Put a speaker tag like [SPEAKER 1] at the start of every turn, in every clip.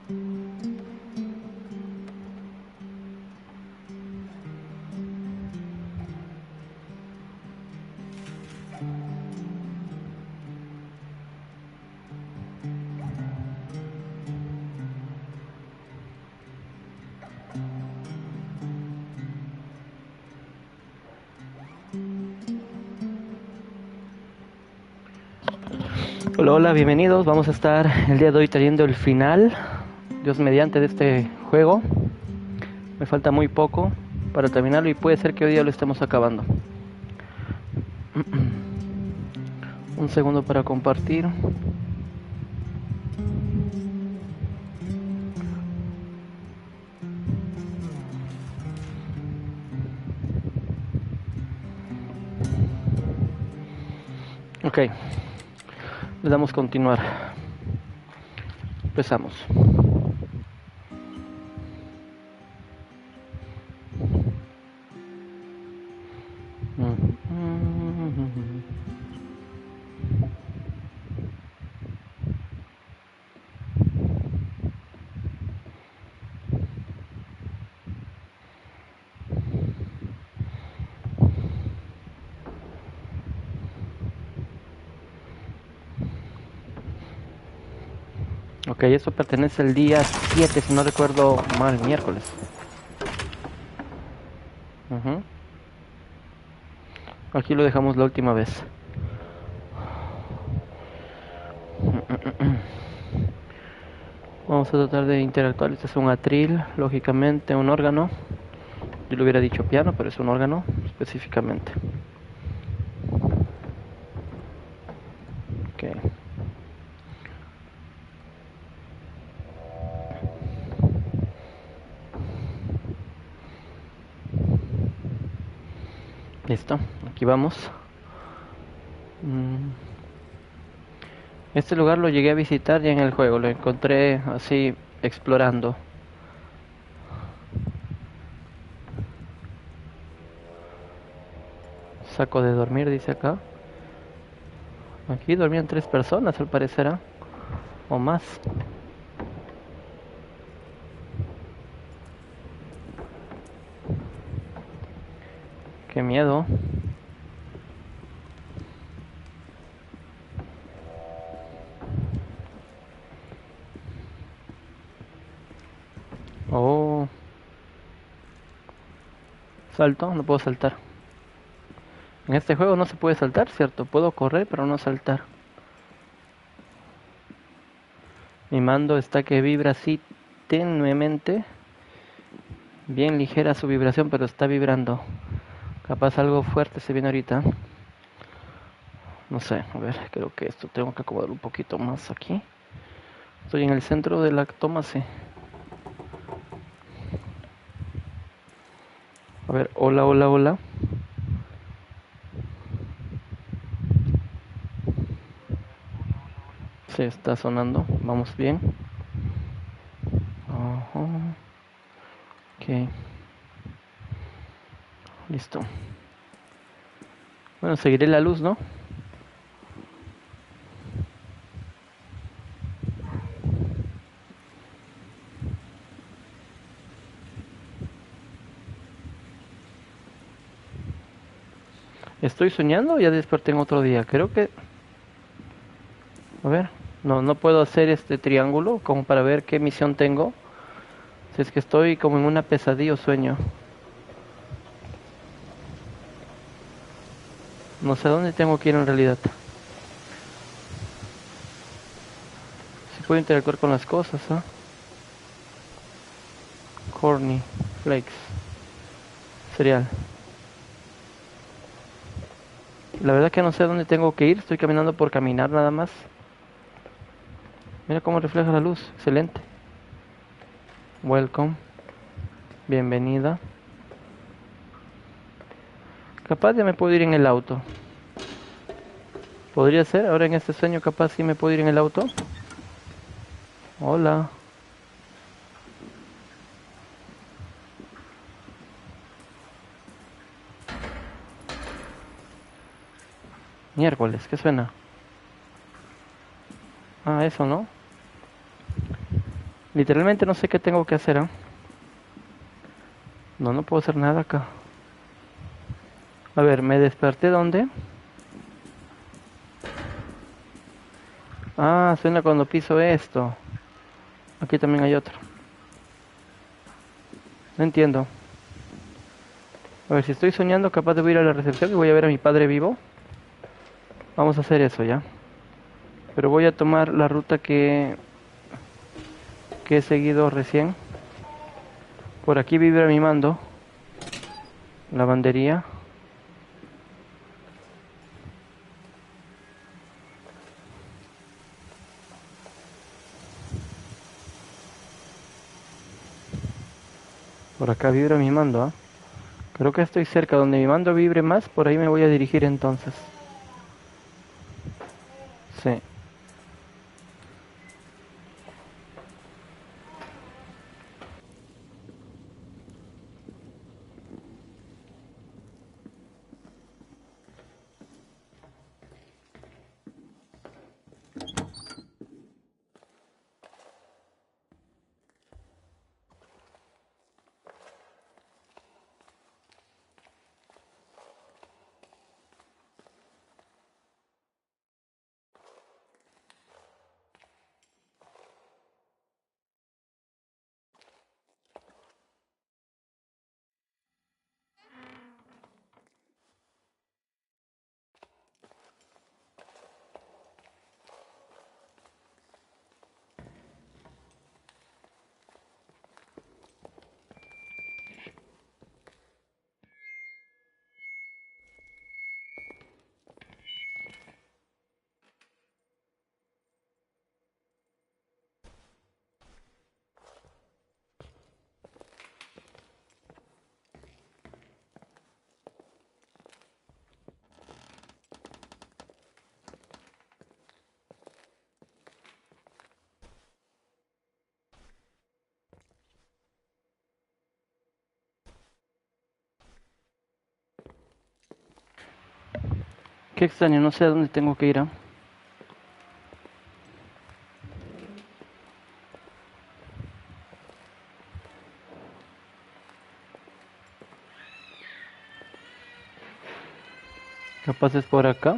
[SPEAKER 1] Hola, hola, bienvenidos. Vamos a estar el día de hoy trayendo el final, Dios mediante, de este juego. Me falta muy poco para terminarlo y puede ser que hoy día lo estemos acabando. Un segundo para compartir. Ok, le damos continuar. Empezamos. Ok, esto pertenece al día 7, si no recuerdo mal, miércoles. Aquí lo dejamos la última vez. Vamos a tratar de interactuar. Este es un atril, lógicamente un órgano. Yo le hubiera dicho piano, pero es un órgano específicamente. Ok. Listo, aquí vamos. Este lugar lo llegué a visitar ya en el juego, lo encontré así explorando. Saco de dormir, dice acá. Aquí dormían 3 personas al parecer, ¿eh? O más. Qué miedo. Oh. Salto, no puedo saltar. En este juego no se puede saltar, ¿cierto? Puedo correr, pero no saltar. Mi mando está que vibra así tenuemente. Bien ligera su vibración, pero está vibrando. Capaz algo fuerte se viene ahorita. No sé, a ver, creo que esto tengo que acomodar un poquito más aquí. Estoy en el centro de la toma, sí. A ver, hola, hola, hola. Sí, está sonando. Vamos bien. Ok. Listo. Bueno, seguiré la luz, ¿no? ¿Estoy soñando o ya desperté en otro día? Creo que... A ver, no puedo hacer este triángulo como para ver qué misión tengo. Si es que estoy como en una pesadilla o sueño. No sé a dónde tengo que ir en realidad. Si puedo interactuar con las cosas, ¿ah? Corny, flakes, cereal. La verdad que no sé a dónde tengo que ir. Estoy caminando por caminar nada más. Mira cómo refleja la luz. Excelente. Welcome. Bienvenida. Capaz ya me puedo ir en el auto. Podría ser. Ahora en este sueño capaz sí me puedo ir en el auto. Hola. Miércoles. ¿Qué suena? Ah, eso, ¿no? Literalmente no sé qué tengo que hacer, ¿eh? No, no puedo hacer nada acá. A ver, me desperté, ¿dónde? Ah, suena cuando piso esto. Aquí también hay otro. No entiendo. A ver, si estoy soñando, capaz de ir a la recepción y voy a ver a mi padre vivo. Vamos a hacer eso ya. Pero voy a tomar la ruta que he seguido recién. Por aquí vibra mi mando. Lavandería. Por acá vibra mi mando, ¿ah? Creo que estoy cerca. Donde mi mando vibre más, por ahí me voy a dirigir entonces. Sí. Qué extraño, no sé a dónde tengo que ir, ¿ah? Capaz es por acá.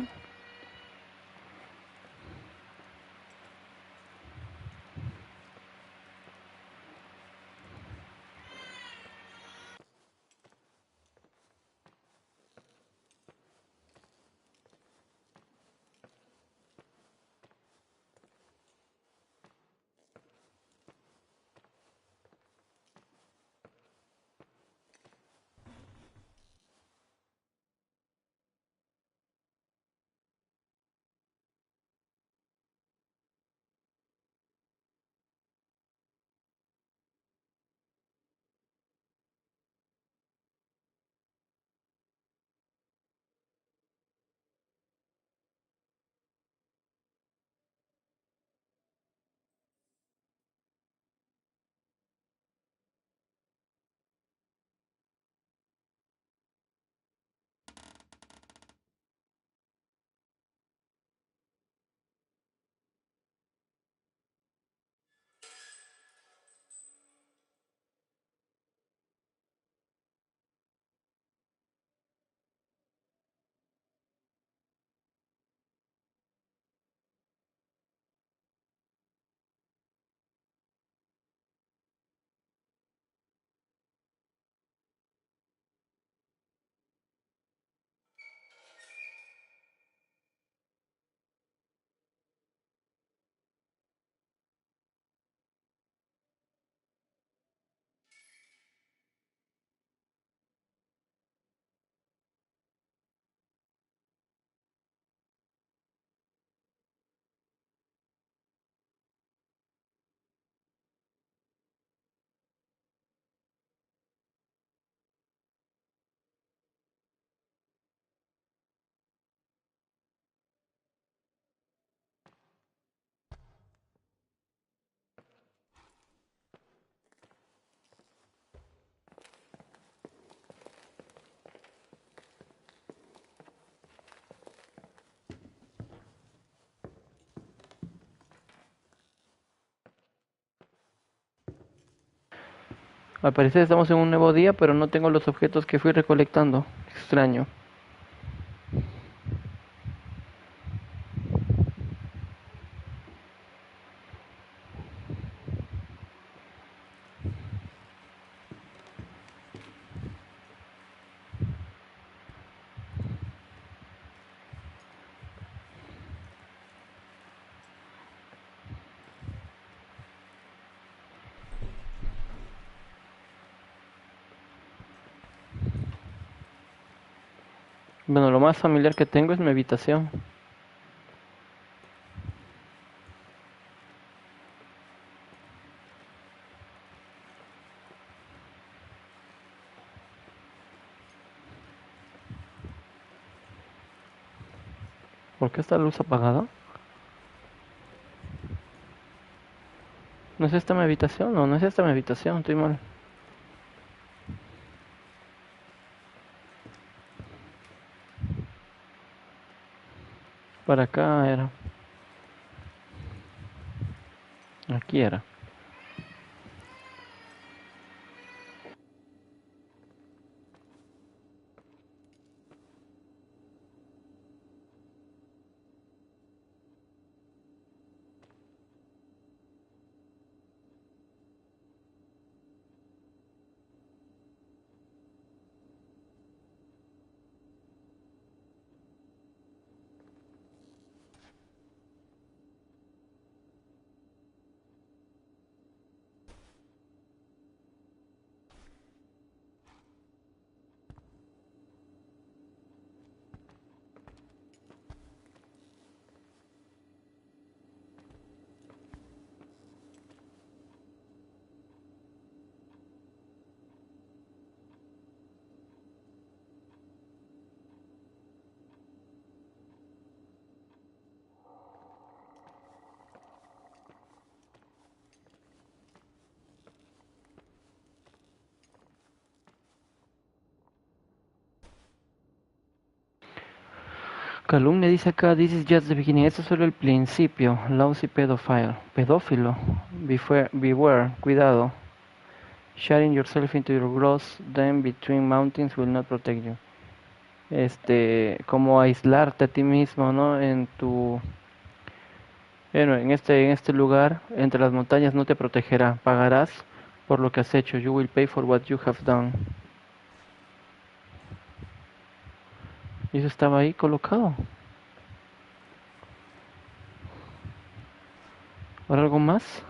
[SPEAKER 1] Al parecer estamos en un nuevo día, pero no tengo los objetos que fui recolectando. Extraño. Bueno, lo más familiar que tengo es mi habitación. ¿Por qué está la luz apagada? ¿No es esta mi habitación? No, no es esta mi habitación, estoy mal. Para acá era. Aquí era. Calumnia dice acá, this is just the beginning. Esto es solo el principio. Lousy pedophile. Pedófilo. Beware. Cuidado. Sharing yourself into your gross then between mountains will not protect you. Como aislarte a ti mismo, ¿no? En este lugar, entre las montañas no te protegerá. Pagarás por lo que has hecho. You will pay for what you have done. Y eso estaba ahí colocado. ¿Ahora algo más?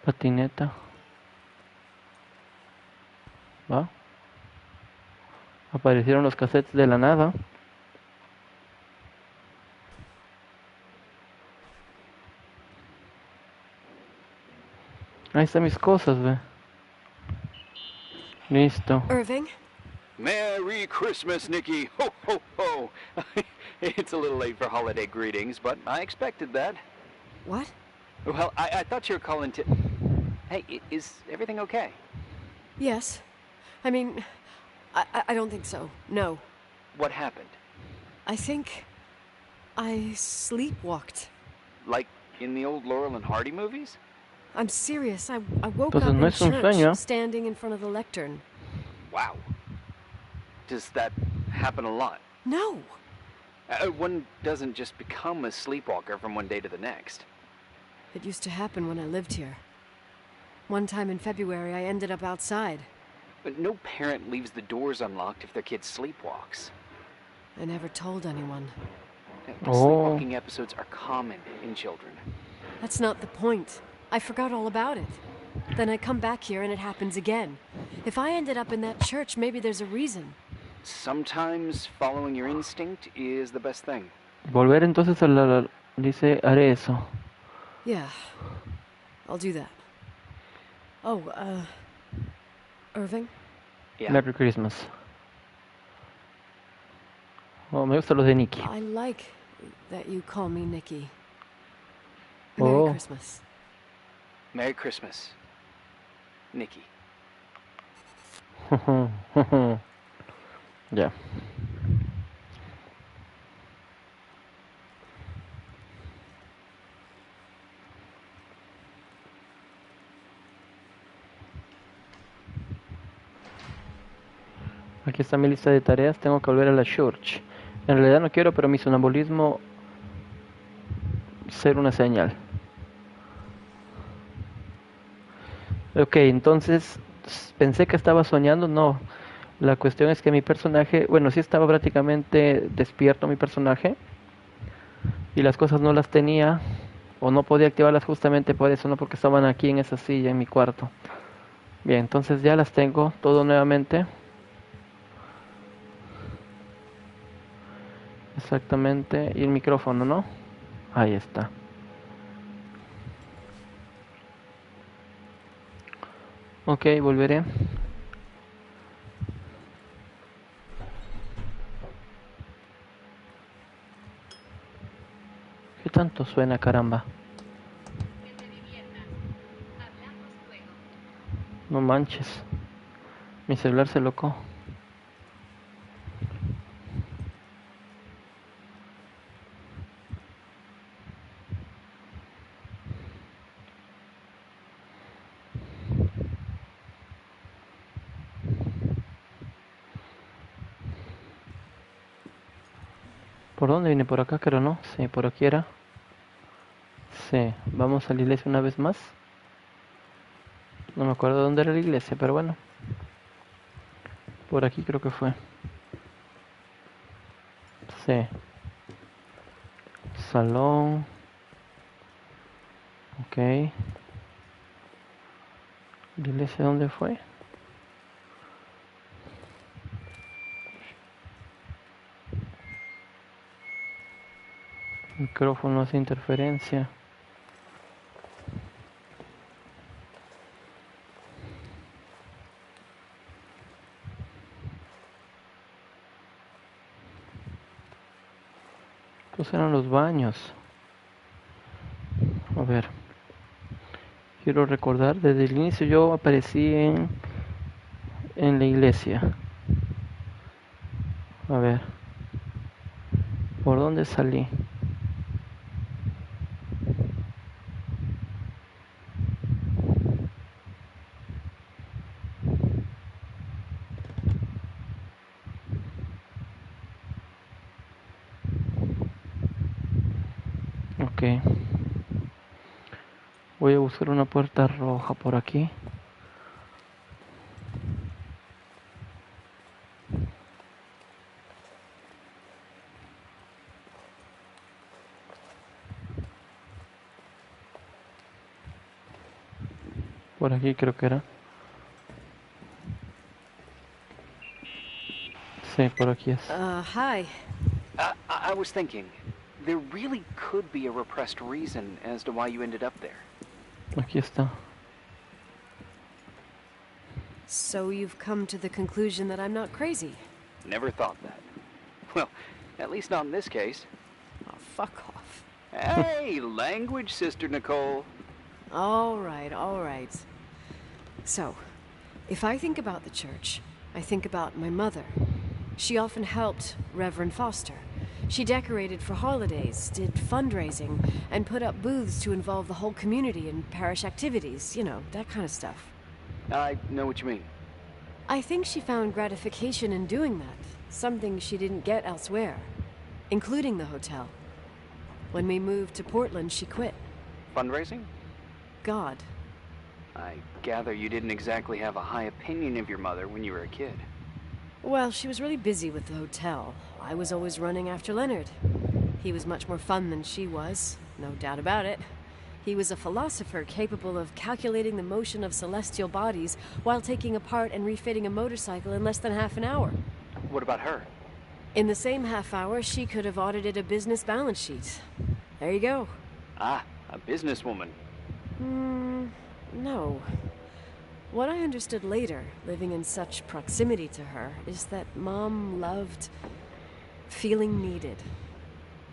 [SPEAKER 1] Patineta. ¿Va? Aparecieron los cassettes de la nada. Ahí están mis cosas, ve. Listo.
[SPEAKER 2] Irving?
[SPEAKER 3] Merry Christmas, Nikki! Ho, ho, ho! It's a little late for holiday greetings, but I expected that.
[SPEAKER 2] What?
[SPEAKER 3] Well, I thought you were calling to... Hey, is everything okay?
[SPEAKER 2] Yes. I mean, I don't think so. No.
[SPEAKER 3] What happened?
[SPEAKER 2] I think I sleepwalked.
[SPEAKER 3] Like in the old Laurel and Hardy movies?
[SPEAKER 2] I'm serious. I woke
[SPEAKER 1] Entonces
[SPEAKER 2] up
[SPEAKER 1] no
[SPEAKER 2] in
[SPEAKER 1] es un
[SPEAKER 2] church,
[SPEAKER 1] sueño.
[SPEAKER 2] standing in front of the lectern.
[SPEAKER 3] Wow. Does that happen a lot?
[SPEAKER 2] No.
[SPEAKER 3] One doesn't just become a sleepwalker from one day to the next.
[SPEAKER 2] It used to happen when I lived here. One time in February, I ended up outside.
[SPEAKER 3] But no parent leaves the doors unlocked if their kid sleepwalks.
[SPEAKER 2] I never told anyone.
[SPEAKER 3] Sleepwalking episodes are common in children.
[SPEAKER 2] That's not the point. I forgot all about it. Then I come back here and it happens again. If I ended up in that church, maybe there's a reason.
[SPEAKER 3] Sometimes following your instinct is the best thing.
[SPEAKER 1] Volver entonces a la... Dice, haré eso.
[SPEAKER 2] Yeah. I'll do that. Oh, Irving?
[SPEAKER 3] Yeah.
[SPEAKER 1] Merry Christmas. Oh, me gustan los de Nikki.
[SPEAKER 2] I like that you call me Nikki. Merry Christmas.
[SPEAKER 3] Merry Christmas, Nikki.
[SPEAKER 1] Ya. Aquí está mi lista de tareas. Tengo que volver a la church. En realidad no quiero, pero mi sonambulismo ser una señal. Ok, entonces pensé que estaba soñando. No, la cuestión es que mi personaje, bueno, sí estaba prácticamente despierto mi personaje y las cosas no las tenía o no podía activarlas justamente por eso, no porque estaban aquí en esa silla en mi cuarto. Bien, entonces ya las tengo todo nuevamente. Exactamente, y el micrófono, ¿no? Ahí está. Ok, volveré. ¿Qué tanto suena, caramba? No manches. Mi celular se locó. ¿Por dónde viene? ¿Por acá? Creo, ¿no? Sí, por aquí era. Sí, vamos a la iglesia una vez más. No me acuerdo dónde era la iglesia, pero bueno. Por aquí creo que fue. Sí. Salón. Ok. ¿La iglesia dónde fue? Micrófono hace interferencia. Estos eran los baños. A ver. Quiero recordar, desde el inicio yo aparecí en la iglesia. A ver. ¿Por dónde salí? Ok. Voy a buscar una puerta roja por aquí. Por aquí creo que era. Sí, por aquí es.
[SPEAKER 2] Hi.
[SPEAKER 3] I was thinking, there really could be a repressed reason as to why you ended up there.
[SPEAKER 1] Aquí está.
[SPEAKER 2] So you've come to the conclusion that I'm not crazy?
[SPEAKER 3] Never thought that. Well, at least not in this case.
[SPEAKER 2] Oh, fuck off.
[SPEAKER 3] Hey, language, Sister Nicole.
[SPEAKER 2] All right, all right. So, if I think about the church, I think about my mother. She often helped Reverend Foster. She decorated for holidays, did fundraising, and put up booths to involve the whole community in parish activities, you know, that kind of stuff.
[SPEAKER 3] I know what you mean.
[SPEAKER 2] I think she found gratification in doing that, something she didn't get elsewhere, including the hotel. When we moved to Portland, she quit.
[SPEAKER 3] Fundraising?
[SPEAKER 2] God.
[SPEAKER 3] I gather you didn't exactly have a high opinion of your mother when you were a kid.
[SPEAKER 2] Well, she was really busy with the hotel. I was always running after Leonard. He was much more fun than she was, no doubt about it. He was a philosopher capable of calculating the motion of celestial bodies while taking apart and refitting a motorcycle in less than half an hour.
[SPEAKER 3] What about her?
[SPEAKER 2] In the same half hour, she could have audited a business balance sheet. There you go.
[SPEAKER 3] Ah, a businesswoman.
[SPEAKER 2] No. What I understood later, living in such proximity to her, is that Mom loved feeling needed.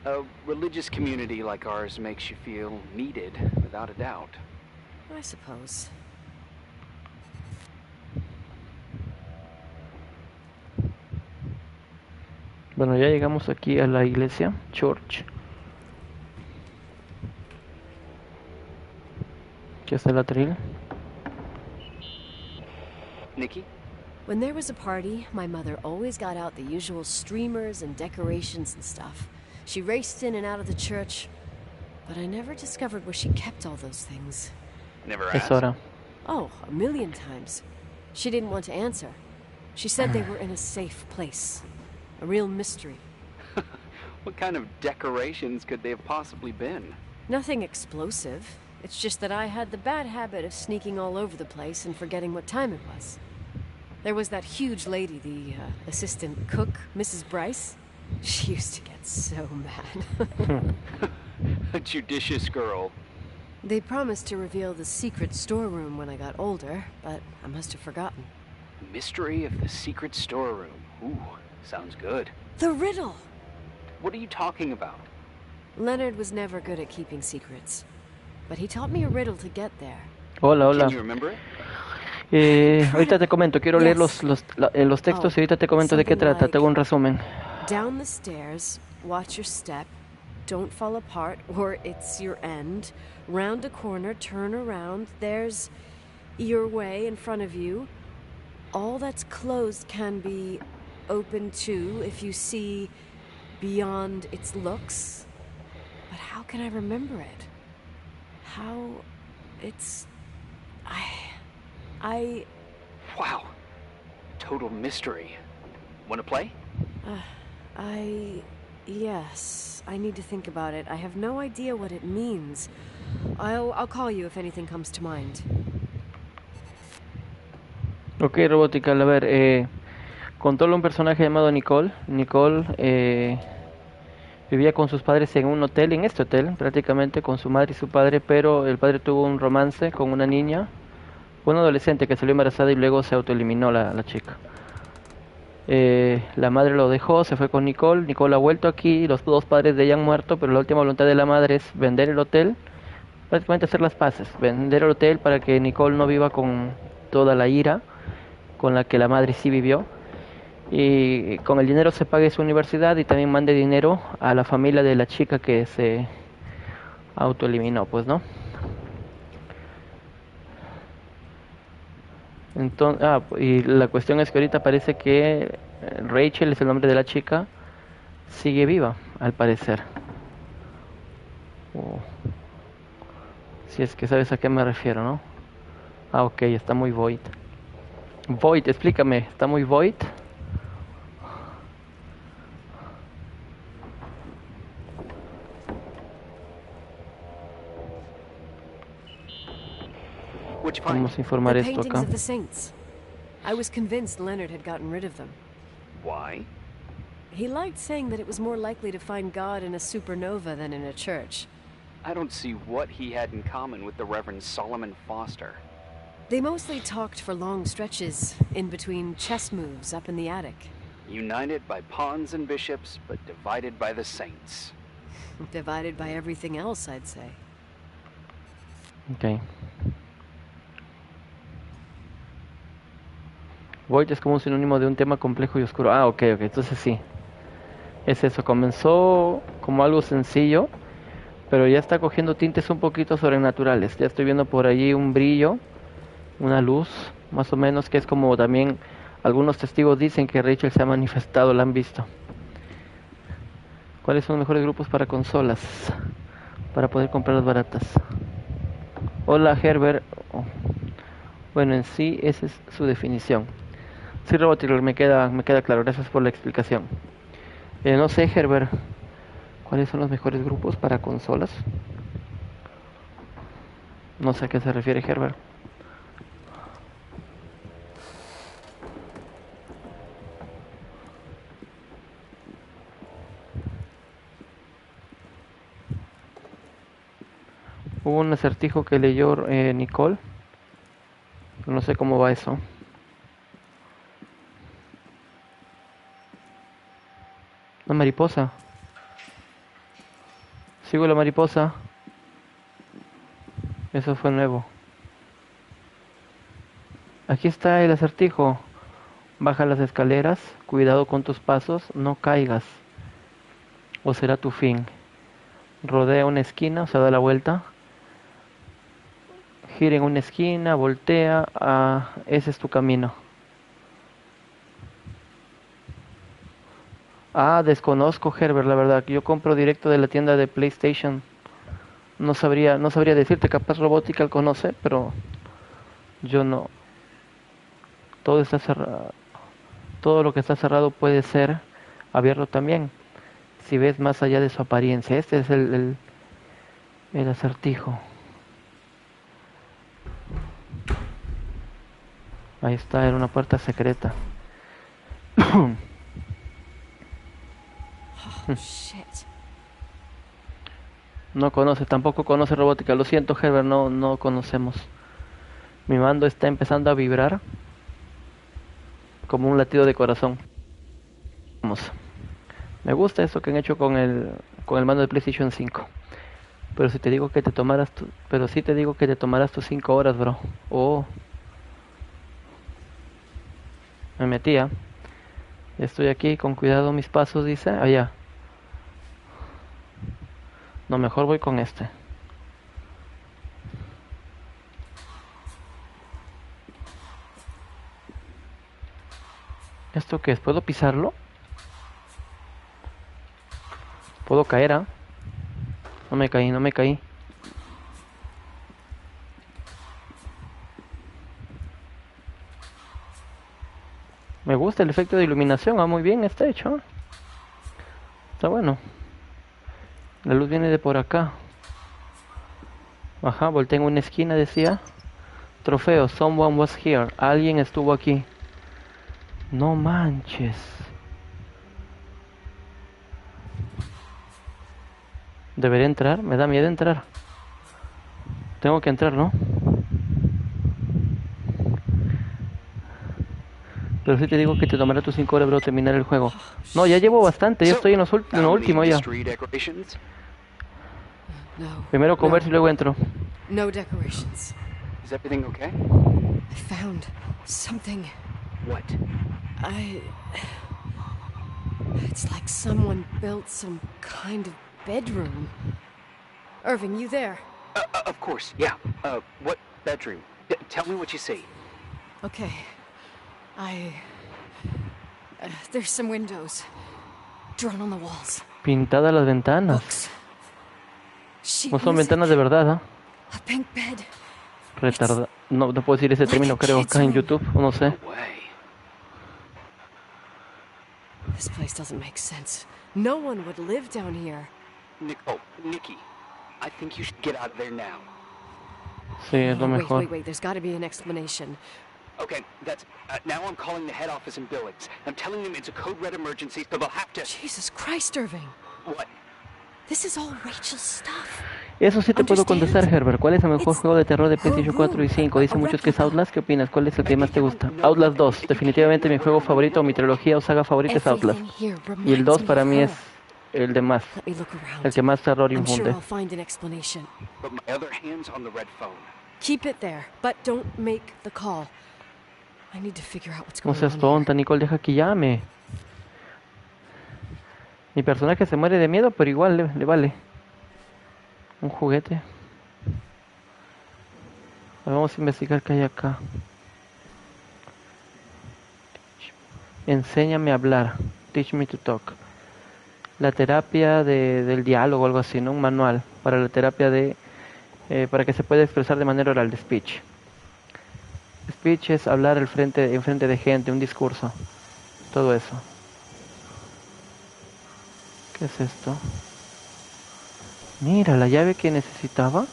[SPEAKER 3] A religious community like ours makes you feel needed, without a doubt.
[SPEAKER 2] I suppose.
[SPEAKER 1] Bueno, ya llegamos aquí a la iglesia, church. Aquí está el atril.
[SPEAKER 3] Nikki?
[SPEAKER 2] When there was a party, my mother always got out the usual streamers and decorations and stuff. She raced in and out of the church, but I never discovered where she kept all those things.
[SPEAKER 3] Never
[SPEAKER 1] Es
[SPEAKER 3] asked.
[SPEAKER 1] hora.
[SPEAKER 2] Oh, a million times. She didn't want to answer. She said they were in a safe place. A real mystery.
[SPEAKER 3] What kind of decorations could they have possibly been?
[SPEAKER 2] Nothing explosive. It's just that I had the bad habit of sneaking all over the place and forgetting what time it was. There was that huge lady, the assistant cook, Mrs. Bryce. She used to get so mad.
[SPEAKER 3] A judicious girl.
[SPEAKER 2] They promised to reveal the secret storeroom when I got older, but I must have forgotten.
[SPEAKER 3] Mystery of the secret storeroom. Ooh, sounds good.
[SPEAKER 2] The riddle!
[SPEAKER 3] What are you talking about?
[SPEAKER 2] Leonard was never good at keeping secrets, but he taught me a riddle to get there.
[SPEAKER 1] Hola, hola.
[SPEAKER 3] Can you remember it?
[SPEAKER 1] Ahorita te comento, quiero leer los textos y ahorita te comento de qué trata, te hago un resumen.
[SPEAKER 2] Down the stairs, watch your step, don't fall apart or it's your end. Round a corner, turn around, there's your way in front of you. All that's closed can be open too if you see beyond its looks. But how can I remember it? How it's... I...
[SPEAKER 3] Wow. Total mystery. Want to play?
[SPEAKER 2] Yes, I need to think about it. I have no idea what it means. I'll call you if anything comes to mind.
[SPEAKER 1] Ok, Robotical, a ver, controla un personaje llamado Nicole. Nicole vivía con sus padres en un hotel, en este hotel, prácticamente con su madre y su padre, pero el padre tuvo un romance con una niña, una adolescente que salió embarazada y luego se autoeliminó la chica. La madre lo dejó, se fue con Nicole. Nicole ha vuelto aquí, los dos padres de ella han muerto, pero la última voluntad de la madre es vender el hotel, prácticamente hacer las paces, vender el hotel para que Nicole no viva con toda la ira con la que la madre sí vivió, y con el dinero se pague su universidad y también mande dinero a la familia de la chica que se autoeliminó, pues, ¿no? Entonces, y la cuestión es que ahorita parece que Rachel es el nombre de la chica, sigue viva, al parecer. Si es que sabes a qué me refiero, ¿no? Ok, está muy void. Void, explícame, ¿está muy void?
[SPEAKER 3] What'd you find?
[SPEAKER 1] Vamos a informar
[SPEAKER 2] The
[SPEAKER 1] esto
[SPEAKER 2] paintings
[SPEAKER 1] acá.
[SPEAKER 2] of the saints. I was convinced Leonard had gotten rid of them.
[SPEAKER 3] Why?
[SPEAKER 2] He liked saying that it was more likely to find God in a supernova than in a church.
[SPEAKER 3] I don't see what he had in common with the Reverend Solomon Foster.
[SPEAKER 2] They mostly talked for long stretches, in between chess moves up in the attic.
[SPEAKER 3] United by pawns and bishops, but divided by the saints.
[SPEAKER 2] Divided by everything else, I'd say.
[SPEAKER 1] Ok. Void es como un sinónimo de un tema complejo y oscuro. Ok, entonces sí. Es eso, comenzó como algo sencillo, pero ya está cogiendo tintes un poquito sobrenaturales. Ya estoy viendo por allí un brillo, una luz, más o menos, que es como también algunos testigos dicen que Rachel se ha manifestado, la han visto. ¿Cuáles son los mejores grupos para consolas? Para poder comprarlas baratas. Hola, Herbert. Bueno, en sí, esa es su definición. Sí, Robotical, me queda claro. Gracias por la explicación. No sé, Herbert, ¿cuáles son los mejores grupos para consolas? No sé a qué se refiere, Herbert. Hubo un acertijo que leyó Nicole. No sé cómo va eso. Una mariposa. Sigo la mariposa. Eso fue nuevo. Aquí está el acertijo. Baja las escaleras. Cuidado con tus pasos. No caigas. O será tu fin. Rodea una esquina. O sea, da la vuelta. Gira en una esquina. Voltea. Ese es tu camino. Ah, desconozco, Herbert, la verdad. Yo compro directo de la tienda de PlayStation. No sabría decirte, capaz Robotical conoce, pero yo no. Todo está cerrado. Todo lo que está cerrado puede ser abierto también. Si ves más allá de su apariencia. Este es el acertijo. Ahí está, era una puerta secreta.
[SPEAKER 2] Oh, shit.
[SPEAKER 1] No conoce, tampoco conoce robótica. Lo siento, Herbert, no conocemos. Mi mando está empezando a vibrar como un latido de corazón. Vamos. Me gusta eso que han hecho con el mando de PlayStation 5. Pero si te digo que te tomaras pero si te digo que te tomaras tus 5 horas, bro. Oh, me metía. Estoy aquí, con cuidado mis pasos, dice. Allá. No, mejor voy con este. ¿Esto qué es? ¿Puedo pisarlo? ¿Puedo caer, ah? No me caí, no me caí. Me gusta el efecto de iluminación, muy bien está hecho. Está bueno. La luz viene de por acá. Ajá, volteé en una esquina, decía. Trofeo, someone was here. Alguien estuvo aquí. No manches. ¿Debería entrar? Me da miedo entrar. Tengo que entrar, ¿no? Pero si te digo que te tomará tus 5 horas, bro, terminar el juego. No, ya llevo bastante, ya estoy en lo último ya.
[SPEAKER 2] No.
[SPEAKER 1] Primero comer y luego entro.
[SPEAKER 2] No decorations.
[SPEAKER 3] Is everything okay?
[SPEAKER 2] I found something.
[SPEAKER 3] What?
[SPEAKER 2] It's like someone built some kind of bedroom. Irving, you there?
[SPEAKER 3] Of course, yeah. What bedroom? Tell me what you see.
[SPEAKER 2] Okay. There's some windows drawn on the walls.
[SPEAKER 1] Pintadas las ventanas.
[SPEAKER 2] Books. Sheet
[SPEAKER 1] No son
[SPEAKER 2] music.
[SPEAKER 1] ventanas de verdad, ¿ah?
[SPEAKER 2] A pink bed.
[SPEAKER 1] Retarda. No puedo decir ese término, creo, acá en YouTube, o no sé.
[SPEAKER 3] No way.
[SPEAKER 2] This place doesn't make sense. No one would live down here.
[SPEAKER 3] Nikki. I think you should get out of there now.
[SPEAKER 1] Sí, es lo mejor.
[SPEAKER 2] Wait. There's got to be an explanation.
[SPEAKER 3] Okay, that's... now I'm calling the head office in Billings. I'm telling them it's a code red emergency, so they'll have to...
[SPEAKER 2] Jesus Christ, Irving.
[SPEAKER 3] What?
[SPEAKER 2] This is all Rachel's stuff.
[SPEAKER 1] Eso sí te puedo contestar, Herbert. ¿Cuál es el mejor juego de terror de PlayStation 4 y 5? Dicen muchos que es Outlast. ¿Qué opinas? ¿Cuál es el que más te gusta? Outlast 2. Definitivamente mi juego favorito, mi trilogía o saga favorita es Outlast. Y el 2 para mí es el de más. El que más terror infunde.
[SPEAKER 3] But my other hand's on the red phone.
[SPEAKER 2] Keep it there, but don't make the call. I need to figure out what's
[SPEAKER 1] No
[SPEAKER 2] going
[SPEAKER 1] seas
[SPEAKER 2] on
[SPEAKER 1] tonta, Nicole, deja que llame. Mi personaje se muere de miedo, pero igual le vale. Un juguete. Vamos a investigar qué hay acá. Enséñame a hablar. Teach me to talk. La terapia del diálogo, algo así, ¿no? Un manual para la terapia para que se pueda expresar de manera oral, de speech. Speech es hablar en frente de gente, un discurso. Todo eso. ¿Qué es esto? Mira, la llave que necesitaba.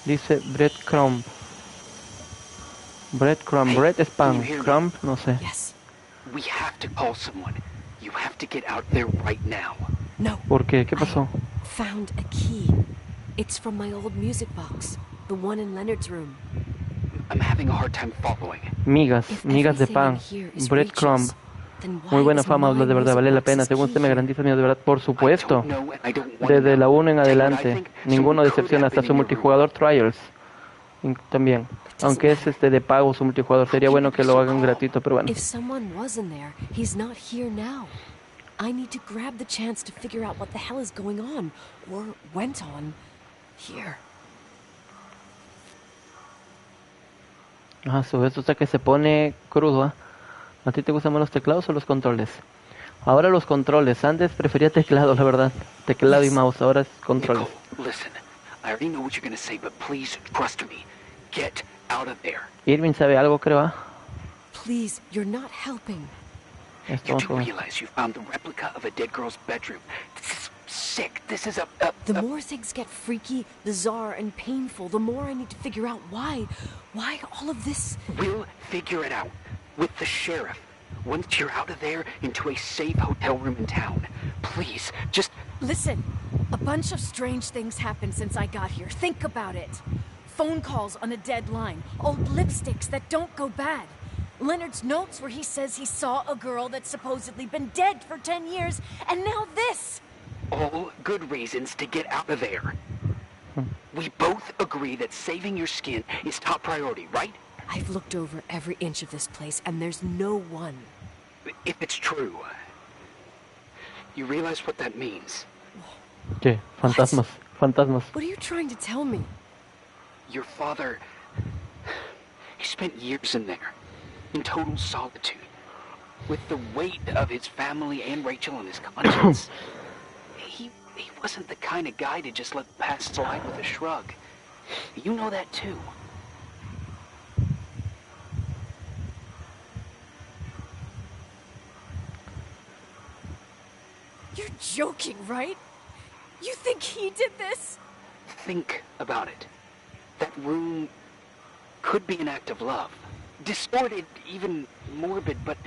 [SPEAKER 1] Dice breadcrumb. Breadcrumb, bread es pan, crumb, no sé.
[SPEAKER 2] Yes.
[SPEAKER 3] We have to call someone. You have to get out there right now.
[SPEAKER 2] No.
[SPEAKER 1] ¿Por qué? ¿Qué pasó?
[SPEAKER 2] I found a key. It's from my old music box, the one in Leonard's room.
[SPEAKER 3] I'm having a hard time following.
[SPEAKER 1] Migas de pan, breadcrumb. Muy buena fama, de verdad, vale la pena. Según usted me garantiza, de verdad, por supuesto. Desde la 1 en adelante, ninguno decepciona, hasta su multijugador Trials. También. Aunque es de pago su multijugador, sería bueno que lo hagan gratuito, pero bueno.
[SPEAKER 2] If someone was in there, he's not here now. I need to grab the chance to figure out what the hell is going on, or went on, here.
[SPEAKER 1] Esto hasta que se pone crudo, ¿eh? ¿A ti te gustan más los teclados o los controles? Ahora los controles. Antes prefería teclados, la verdad. Teclado y mouse. Ahora es controles.
[SPEAKER 3] Nicole, listen. I already know what you're gonna say, but please trust me. Get out of there.
[SPEAKER 1] Irving sabe algo, creo. ¿Ah?
[SPEAKER 2] Please, you're not helping.
[SPEAKER 1] Esto
[SPEAKER 3] You
[SPEAKER 1] vamos
[SPEAKER 3] do
[SPEAKER 1] con...
[SPEAKER 3] realize you found the replica of a dead girl's bedroom. This is sick. This is
[SPEAKER 2] The more things get freaky, bizarre, and painful, the more I need to figure out why. Why all of this?
[SPEAKER 3] We'll figure it out. With the sheriff. Once you're out of there, into a safe hotel room in town. Please, just...
[SPEAKER 2] Listen, a bunch of strange things happened since I got here. Think about it. Phone calls on a dead line. Old lipsticks that don't go bad. Leonard's notes where he says he saw a girl that's supposedly been dead for 10 years, and now this!
[SPEAKER 3] All good reasons to get out of there. We both agree that saving your skin is top priority, right?
[SPEAKER 2] I've looked over every inch of this place, and there's no one.
[SPEAKER 3] If it's true, you realize what that means.
[SPEAKER 1] ¿Qué? Fantasmas. Fantasmas.
[SPEAKER 2] What are you trying to tell me?
[SPEAKER 3] Your father... He spent years in there, in total solitude, with the weight of his family and Rachel on his conscience. He wasn't the kind of guy to just let the past slide with a shrug. You know that too.
[SPEAKER 2] You're joking, right? You think he did this?
[SPEAKER 3] Think about it. That room could be an act of love. Distorted, even morbid, but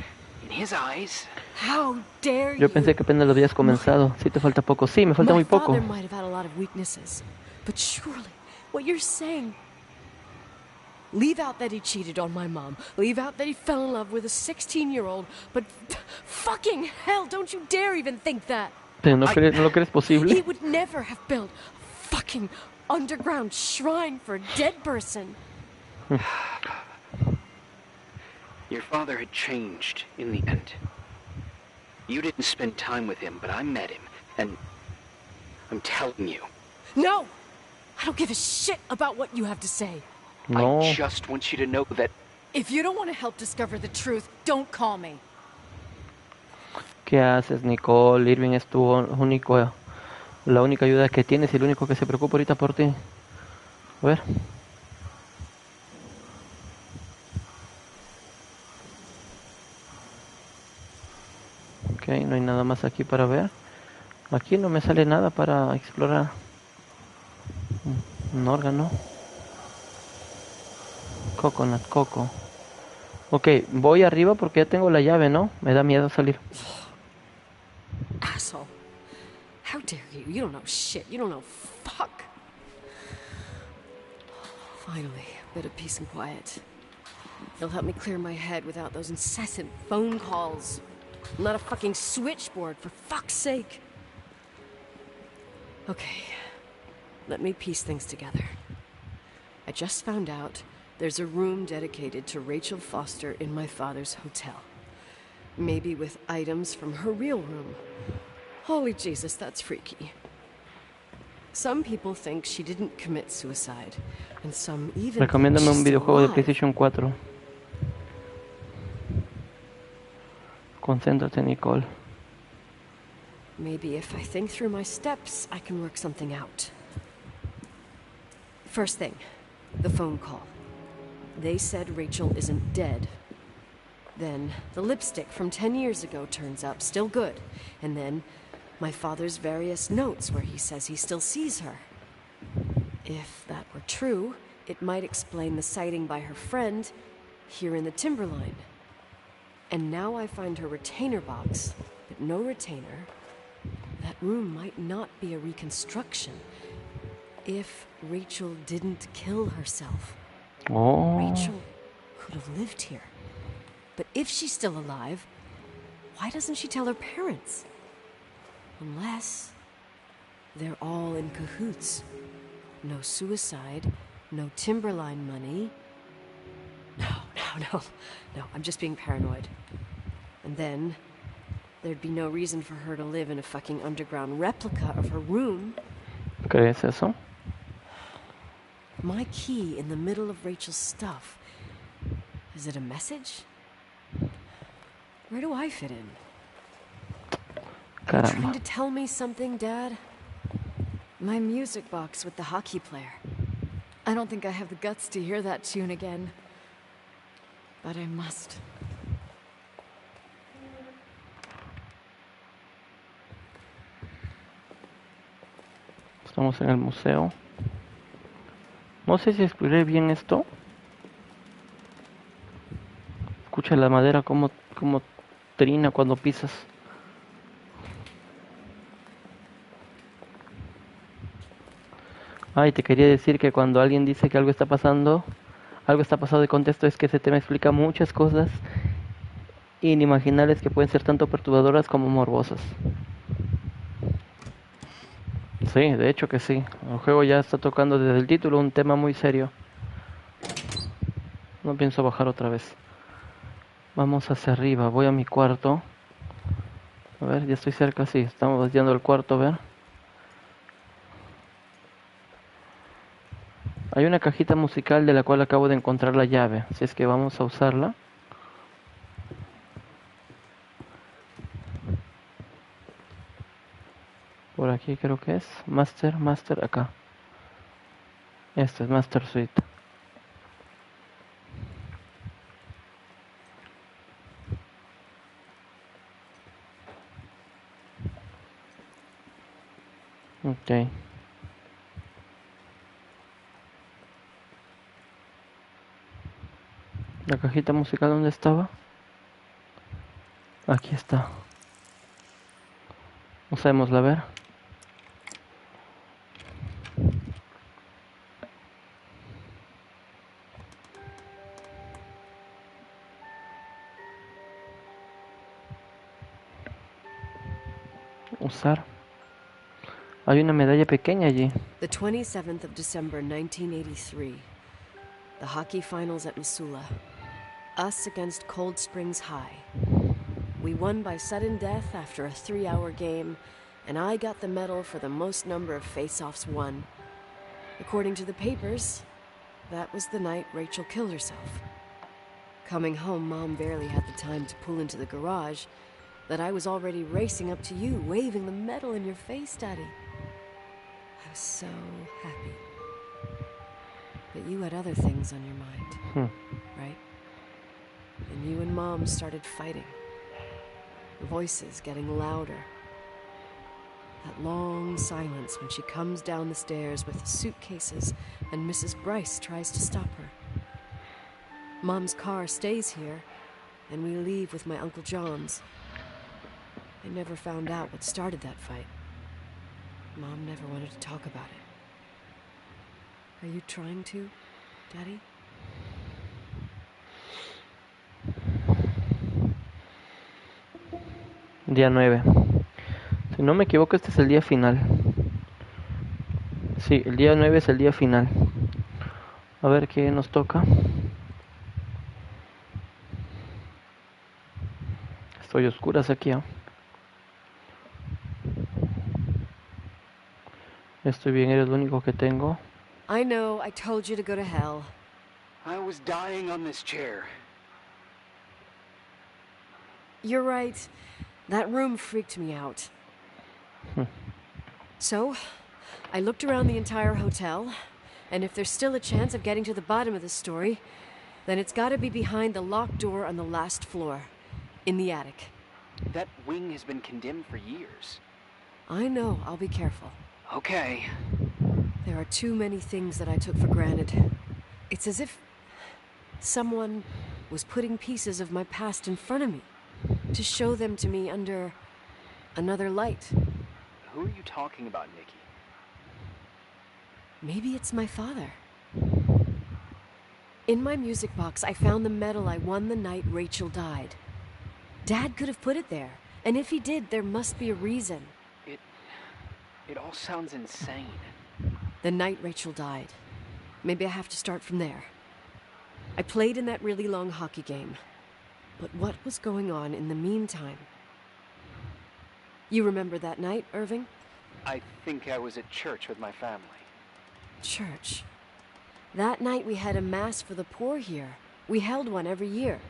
[SPEAKER 3] in his eyes...
[SPEAKER 2] How dare you?
[SPEAKER 1] Yo pensé que apenas lo habías comenzado. Sí, te falta poco. Sí, me falta muy poco.
[SPEAKER 2] My father might have had a lot of weaknesses, but surely, what you're saying... Leave out that he cheated on my mom. Leave out that he fell in love with a 16-year-old. But fucking hell, don't you dare even think that.
[SPEAKER 1] ¿Pero no lo crees posible?
[SPEAKER 2] He would never have built a fucking underground shrine for a dead person.
[SPEAKER 3] Your father had changed in the end. You didn't spend time with him, but I met him, and I'm telling you.
[SPEAKER 2] No! I don't give a shit about what you have to say.
[SPEAKER 1] No.
[SPEAKER 3] I just want you to know that...
[SPEAKER 2] If you don't want to help discover the truth, don't call me.
[SPEAKER 1] ¿Qué haces, Nicole? Irving es tu único... La única ayuda que tienes y el único que se preocupa ahorita por ti. A ver. Ok, no hay nada más aquí para ver. Aquí no me sale nada para explorar. Un órgano. Coconut, coco. Ok, voy arriba porque ya tengo la llave, ¿no? Me da miedo salir.
[SPEAKER 2] Asshole. How dare you? You don't know shit. You don't know fuck. Finally, a bit of peace and quiet. It'll help me clear my head without those incessant phone calls. Not a fucking switchboard, for fuck's sake. Okay, let me piece things together. I just found out there's a room dedicated to Rachel Foster in my father's hotel. Maybe with items from her real room. Holy Jesus, that's freaky. Some people think she didn't commit suicide, and some even
[SPEAKER 1] Recomiéndame un
[SPEAKER 2] think she's
[SPEAKER 1] videojuego de
[SPEAKER 2] alive.
[SPEAKER 1] PlayStation 4. Concéntrate, Nicole.
[SPEAKER 2] Maybe if I think through my steps, I can work something out. First thing, the phone call. They said Rachel isn't dead. Then the lipstick from 10 years ago turns up, still good. And then my father's various notes where he says he still sees her. If that were true, it might explain the sighting by her friend here in the timberline. And now I find her retainer box, but no retainer. That room might not be a reconstruction. If Rachel didn't kill herself,
[SPEAKER 1] Oh.
[SPEAKER 2] Rachel could have lived here. But if she's still alive, why doesn't she tell her parents? Unless they're all in cahoots. No suicide, no timberline money. No, I'm just being paranoid. And then there'd be no reason for her to live in a fucking underground replica of her room.
[SPEAKER 1] ¿Crees eso?
[SPEAKER 2] My key in the middle of Rachel's stuff. Is it a message? Where do I fit in? Are you
[SPEAKER 1] Caramba.
[SPEAKER 2] trying to tell me something, Dad? My music box with the hockey player. I don't think I have the guts to hear that tune again. But I must.
[SPEAKER 1] Estamos en el museo. No sé si expliqué bien esto. Escucha la madera como trina cuando pisas. Ay, te quería decir que cuando alguien dice que algo está pasando de contexto, es que ese tema explica muchas cosas inimaginables que pueden ser tanto perturbadoras como morbosas. Sí, de hecho que sí. El juego ya está tocando desde el título un tema muy serio. No pienso bajar otra vez. Vamos hacia arriba, voy a mi cuarto. A ver, ya estoy cerca, sí. Estamos yendo al cuarto, a ver. Hay una cajita musical de la cual acabo de encontrar la llave. Así es que vamos a usarla. Por aquí creo que es. Master, acá. Este es Master Suite. Ok. La cajita musical, ¿dónde estaba? Aquí está. Usémosla, a ver. Usar. Hay una medalla pequeña allí.
[SPEAKER 2] The 27th of December, 1983. The hockey finals at Missoula. Us against Cold Springs High. We won by sudden death after a 3-hour game, and I got the medal for the most number of face-offs won. According to the papers, that was the night Rachel killed herself. Coming home, Mom barely had the time to pull into the garage that I was already racing up to you, waving the medal in your face, Daddy. I was so happy. But you had other things on your mind, right? And you and Mom started fighting. Voices getting louder. That long silence when she comes down the stairs with the suitcases and Mrs. Bryce tries to stop her. Mom's car stays here, and we leave with my Uncle John's. I never found out what started that fight. Mom never wanted to talk about it. Are you trying to, Daddy?
[SPEAKER 1] Día 9. Si no me equivoco, este es el día final. Sí, el día 9 es el día final. A ver qué nos toca. Estoy a oscuras aquí, ¿eh? Estoy bien, eres lo único que tengo.
[SPEAKER 2] I know, I told you to go to hell.
[SPEAKER 3] I was dying on this chair.
[SPEAKER 2] You're right. That room freaked me out. So, I looked around the entire hotel, and if there's still a chance of getting to the bottom of the story, then it's gotta be behind the locked door on the last floor, in the attic.
[SPEAKER 3] That wing has been condemned for years.
[SPEAKER 2] I know, I'll be careful.
[SPEAKER 3] Okay.
[SPEAKER 2] There are too many things that I took for granted. It's as if someone was putting pieces of my past in front of me to show them to me under another light.
[SPEAKER 3] Who are you talking about, Nikki?
[SPEAKER 2] Maybe it's my father. In my music box, I found the medal I won the night Rachel died. Dad could have put it there, and if he did, there must be a reason.
[SPEAKER 3] It all sounds insane.
[SPEAKER 2] The night Rachel died. Maybe I have to start from there. I played in that really long hockey game. But what was going on in the meantime? You remember that night, Irving?
[SPEAKER 3] I think I was at church with my family.
[SPEAKER 2] Church. That night we had a mass for the poor here. We held one every year.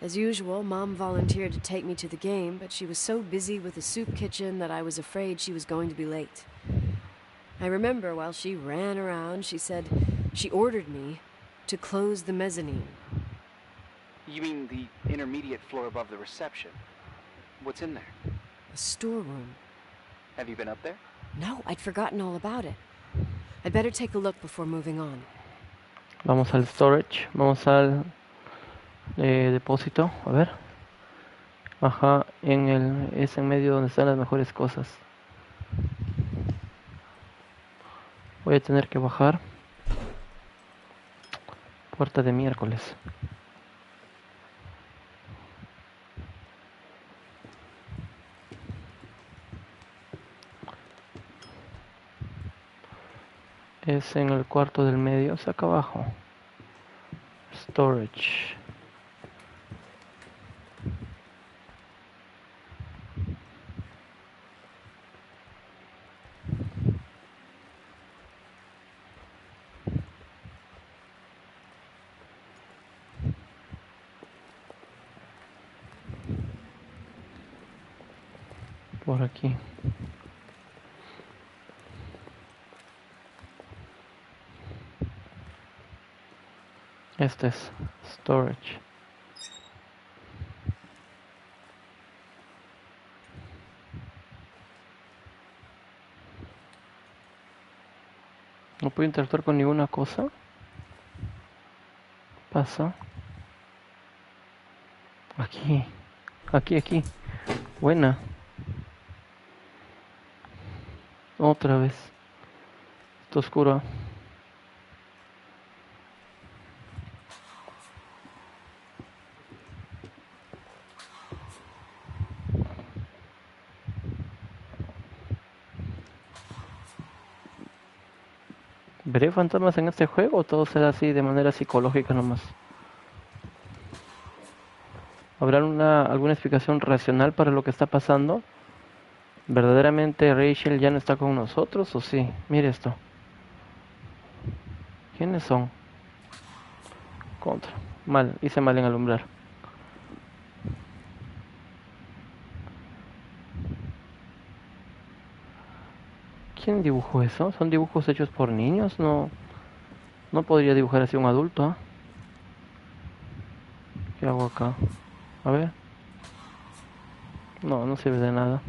[SPEAKER 2] As usual, Mom volunteered to take me to the game, but she was so busy with the soup kitchen that I was afraid she was going to be late. I remember while she ran around, she said she ordered me to close the mezzanine.
[SPEAKER 3] You mean the intermediate floor above the reception? What's in there?
[SPEAKER 2] A storeroom.
[SPEAKER 3] Have you been up there?
[SPEAKER 2] No, I'd forgotten all about it. I'd better take a look before moving on.
[SPEAKER 1] Vamos al storage, vamos al depósito, a ver. Ajá, es en medio donde están las mejores cosas. Voy a tener que bajar. Puerta de miércoles. Es en el cuarto del medio, es acá abajo. Storage. Por aquí. Este es storage. No puedo interactuar con ninguna cosa. Pasa. Aquí. Aquí. Buena. Otra vez. Está oscuro. ¿Veré fantasmas en este juego o todo será así de manera psicológica nomás? ¿Habrá alguna explicación racional para lo que está pasando? ¿Verdaderamente Rachel ya no está con nosotros o sí? Mire esto. ¿Quiénes son? Contra. Mal, hice mal en alumbrar. ¿Quién dibujó eso? ¿Son dibujos hechos por niños? No podría dibujar así un adulto, ¿eh? ¿Qué hago acá? A ver. No sirve de nada.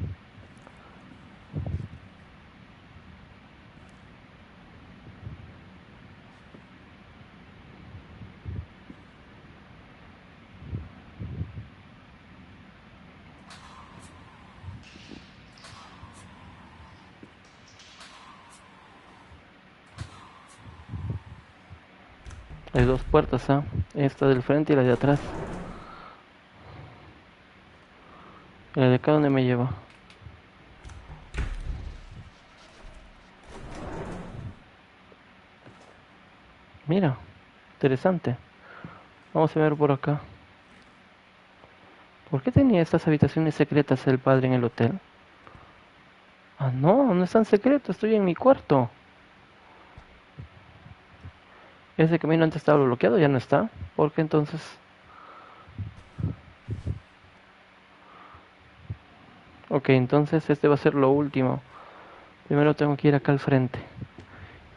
[SPEAKER 1] Hay dos puertas, ¿ah? Esta del frente y la de atrás. ¿Y la de acá dónde me lleva? Mira, interesante. Vamos a ver por acá. ¿Por qué tenía estas habitaciones secretas el padre en el hotel? Ah, no es tan secreto, estoy en mi cuarto. Ese camino antes estaba bloqueado, ya no está. ¿Por qué entonces? Ok, entonces este va a ser lo último. Primero tengo que ir acá al frente.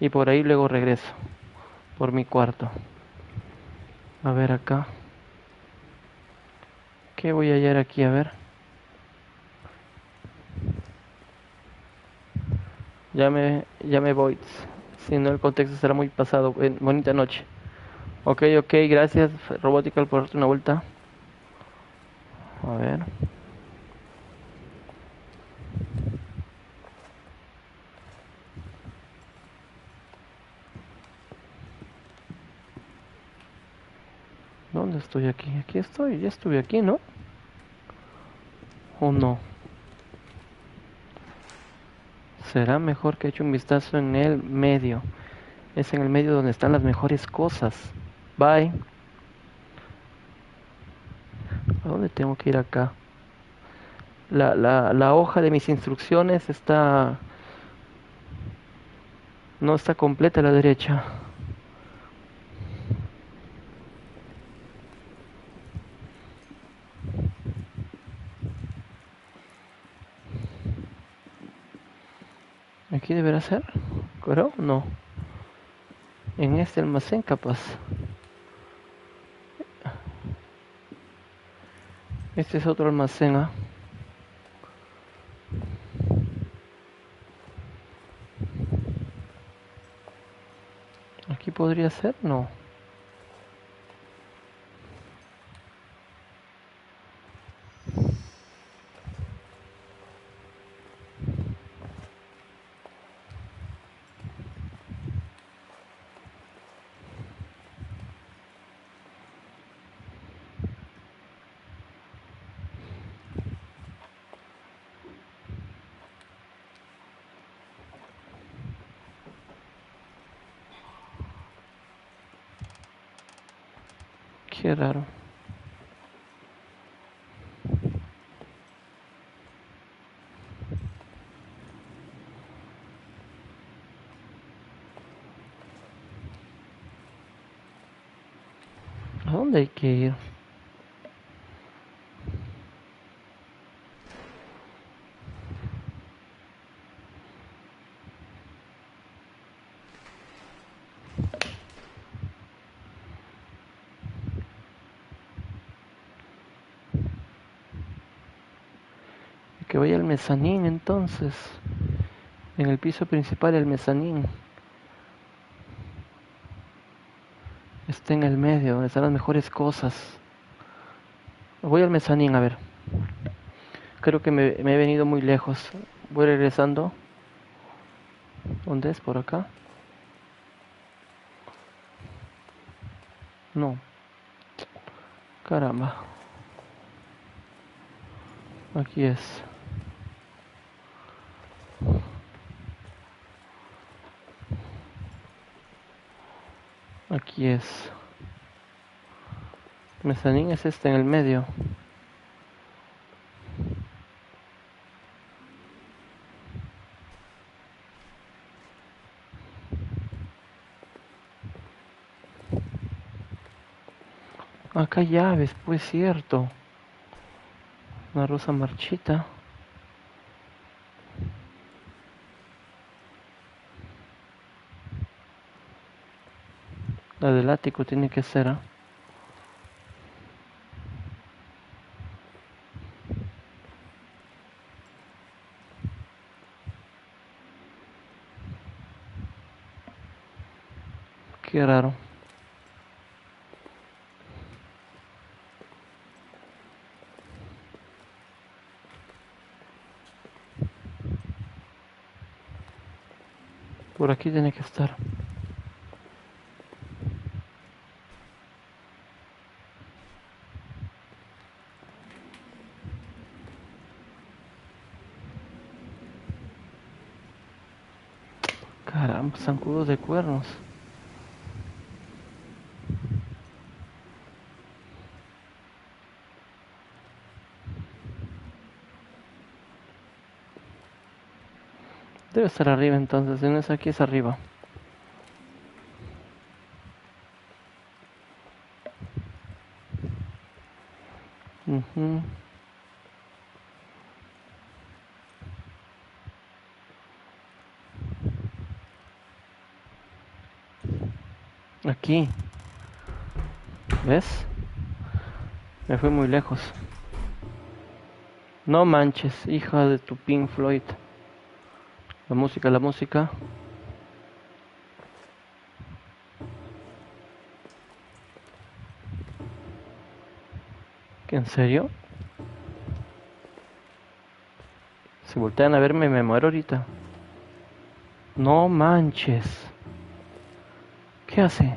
[SPEAKER 1] Y por ahí luego regreso. Por mi cuarto. A ver acá. ¿Qué voy a hallar aquí? A ver. Ya me voy. Si no, el contexto será muy pasado. Bonita noche. Ok, gracias Robotical por darte una vuelta. A ver. ¿Dónde estoy aquí? Aquí estoy, ya estuve aquí, ¿no? ¿O no? Será mejor que eche un vistazo en el medio. Es en el medio donde están las mejores cosas. Bye. ¿A dónde tengo que ir acá? La hoja de mis instrucciones está... No está completa a la derecha. Aquí deberá ser, creo, no. En este almacén capaz. Este es otro almacén, ¿ah? Aquí podría ser, no. Qué raro. ¿A dónde hay que ir? Que vaya al mezanín entonces. En el piso principal el mezanín. Está en el medio, donde están las mejores cosas. Voy al mezanín a ver. Creo que me he venido muy lejos. Voy regresando. ¿Dónde es? ¿Por acá? No. Caramba. Aquí es. Aquí es. Mezanín es este en el medio. Acá hay llaves, pues cierto. Una rosa marchita. La del ático tiene que ser, ¿ah? Qué raro. Por aquí tiene que estar. Caramba, zancudos de cuernos. Debe estar arriba entonces, si no es aquí es arriba. Aquí. ¿Ves? Me fui muy lejos. No manches, hija de tu Pink Floyd. La música, la música. ¿En serio? Si voltean a verme me muero ahorita. No manches. ¿Qué hace?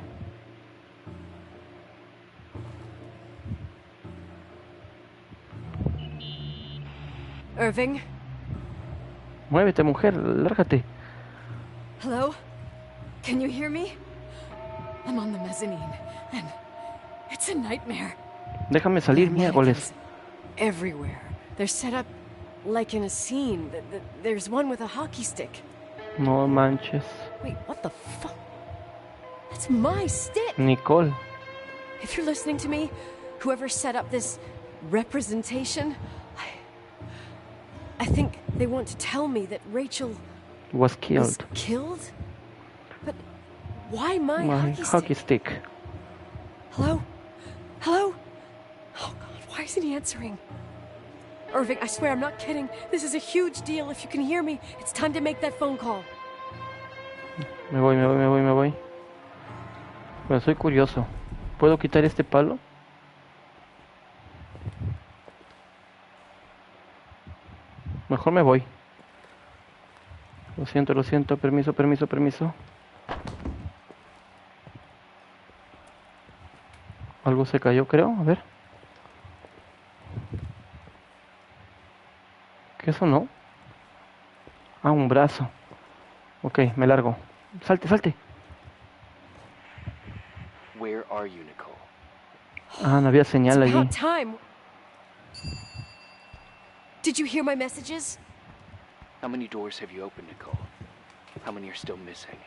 [SPEAKER 2] Irving?
[SPEAKER 1] Muévete, mujer, lárgate.
[SPEAKER 2] Hello? Can you hear me? I'm on the mezzanine, and it's a nightmare.
[SPEAKER 1] Déjame salir, miércoles.
[SPEAKER 2] Everywhere. They're set up like in a scene. There's one with a hockey stick.
[SPEAKER 1] No manches.
[SPEAKER 2] Wait, what the fuck? That's my stick!
[SPEAKER 1] Nicole.
[SPEAKER 2] If you're listening to me, whoever set up this representation, I think they want to tell me that Rachel...
[SPEAKER 1] Was killed.
[SPEAKER 2] Was killed? But why my
[SPEAKER 1] My hockey stick.
[SPEAKER 2] Hello? Hello? Oh God, why isn't he answering? Irving, I swear I'm not kidding. This is a huge deal. If you can hear me, it's time to make that phone call.
[SPEAKER 1] Me voy. Bueno, soy curioso. ¿Puedo quitar este palo? Mejor me voy. Lo siento. Permiso. Algo se cayó, creo. A ver. ¿Qué sonó? Ah, un brazo. Ok, me largo. Salte.
[SPEAKER 3] Where are you, Nicole?
[SPEAKER 1] Ah, no había
[SPEAKER 2] It's
[SPEAKER 1] señal allí.
[SPEAKER 2] about time. Did you hear my messages?
[SPEAKER 3] How many doors have you opened, Nicole? How many are still missing?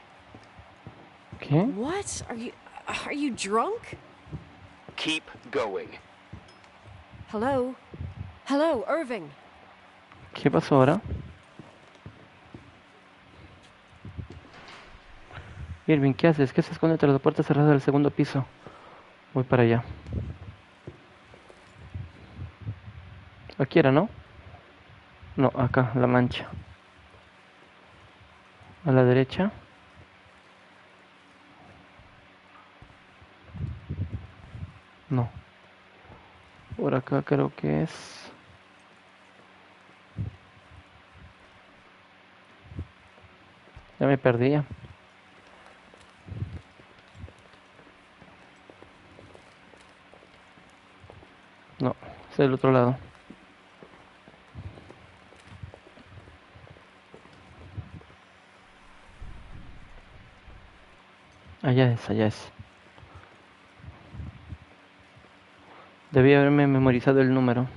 [SPEAKER 1] ¿Qué?
[SPEAKER 2] What? Are you drunk?
[SPEAKER 3] Keep going.
[SPEAKER 2] Hello? Hello, Irving.
[SPEAKER 1] ¿Qué pasó ahora? Irving, ¿qué haces? ¿Qué se esconde tras la puerta cerrada del segundo piso? Voy para allá. Aquí era, ¿no? No, acá, la mancha. A la derecha. No. Por acá creo que es... Ya me perdía. No, es del otro lado. Allá es. Debí haberme memorizado el número.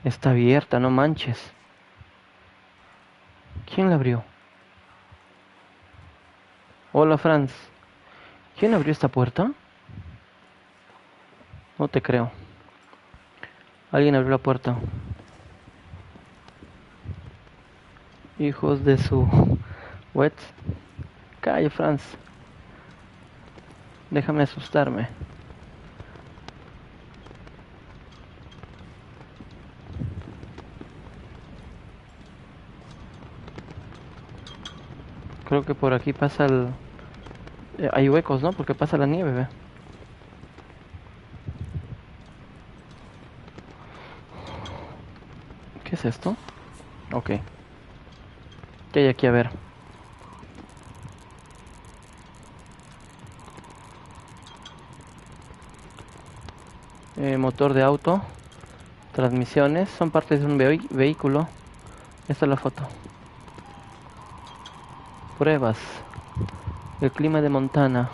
[SPEAKER 1] Está abierta, no manches. ¿Quién la abrió? Hola, Franz. ¿Quién abrió esta puerta? No te creo. Alguien abrió la puerta. Hijos de su... What? Calla, Franz. Déjame asustarme. Creo que por aquí pasa el... hay huecos, ¿no? Porque pasa la nieve, ¿ve? ¿Qué es esto? Ok. ¿Qué hay aquí? A ver. Motor de auto. Transmisiones. Son partes de un vehículo. Esta es la foto. Pruebas. El clima de Montana.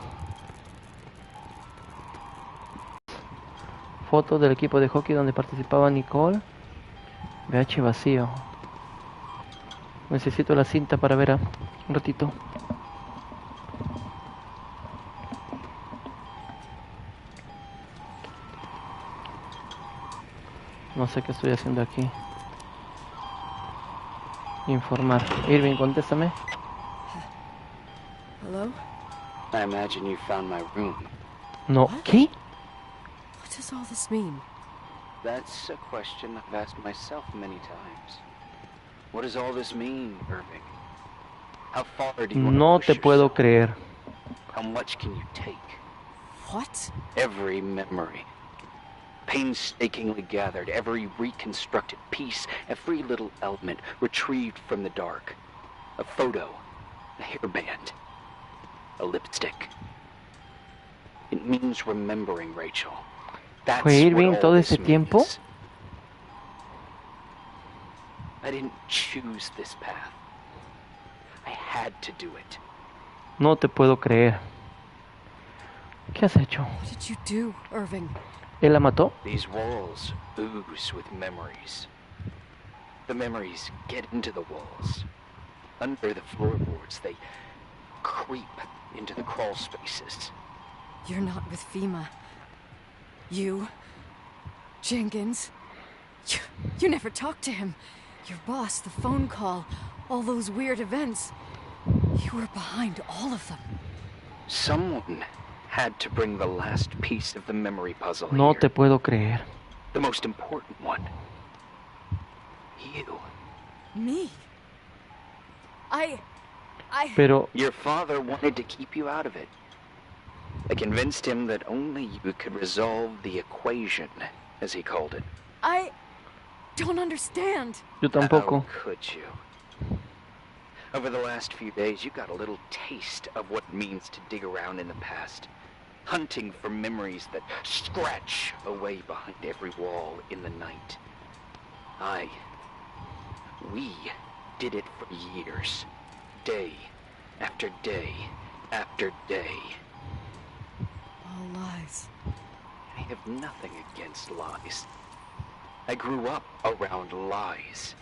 [SPEAKER 1] Foto del equipo de hockey donde participaba Nicole. VH vacío. Necesito la cinta para ver un ratito. No sé qué estoy haciendo aquí. Informar. Irving, contéstame.
[SPEAKER 2] Hello?
[SPEAKER 3] I imagine you found my room.
[SPEAKER 1] No.
[SPEAKER 2] What?
[SPEAKER 1] ¿Qué?
[SPEAKER 2] What does all this mean?
[SPEAKER 3] That's a question I've asked myself many times. What does all this mean, Irving? How far do you want to
[SPEAKER 1] No
[SPEAKER 3] push
[SPEAKER 1] te puedo
[SPEAKER 3] yourself?
[SPEAKER 1] creer.
[SPEAKER 3] How much can you take?
[SPEAKER 2] What?
[SPEAKER 3] Every memory, painstakingly gathered, every reconstructed piece, every little element retrieved from the dark. A photo, a hairband, a lipstick. It means remembering, Rachel. That's
[SPEAKER 1] ¿Fue Irving
[SPEAKER 3] what all
[SPEAKER 1] todo
[SPEAKER 3] this
[SPEAKER 1] ese tiempo?
[SPEAKER 3] means. I didn't choose this path. I had to do it.
[SPEAKER 1] No te puedo creer. ¿Qué has hecho?
[SPEAKER 2] What did you do, Irving?
[SPEAKER 1] ¿Él la mató?
[SPEAKER 3] These walls ooze with memories. The memories get into the walls. Under the floorboards, they creep into the crawl spaces.
[SPEAKER 2] You're not with FEMA. You, Jenkins, You never talked to him. Your boss, the phone call, all those weird events. You were behind all of them.
[SPEAKER 3] Someone had to bring the last piece of the memory puzzle
[SPEAKER 1] No
[SPEAKER 3] here.
[SPEAKER 1] te puedo creer.
[SPEAKER 3] The most important one. You.
[SPEAKER 2] Me?
[SPEAKER 1] Pero,
[SPEAKER 3] Your father wanted to keep you out of it. I convinced him that only you could resolve the equation, as he called it.
[SPEAKER 2] I don't understand.
[SPEAKER 1] yo tampoco.
[SPEAKER 3] How could you? Over the last few days, you got a little taste of what it means to dig around in the past, hunting for memories that scratch away behind every wall in the night. We did it for years, day after day after day.
[SPEAKER 2] All lies.
[SPEAKER 3] I have nothing against lies. I grew up around lies.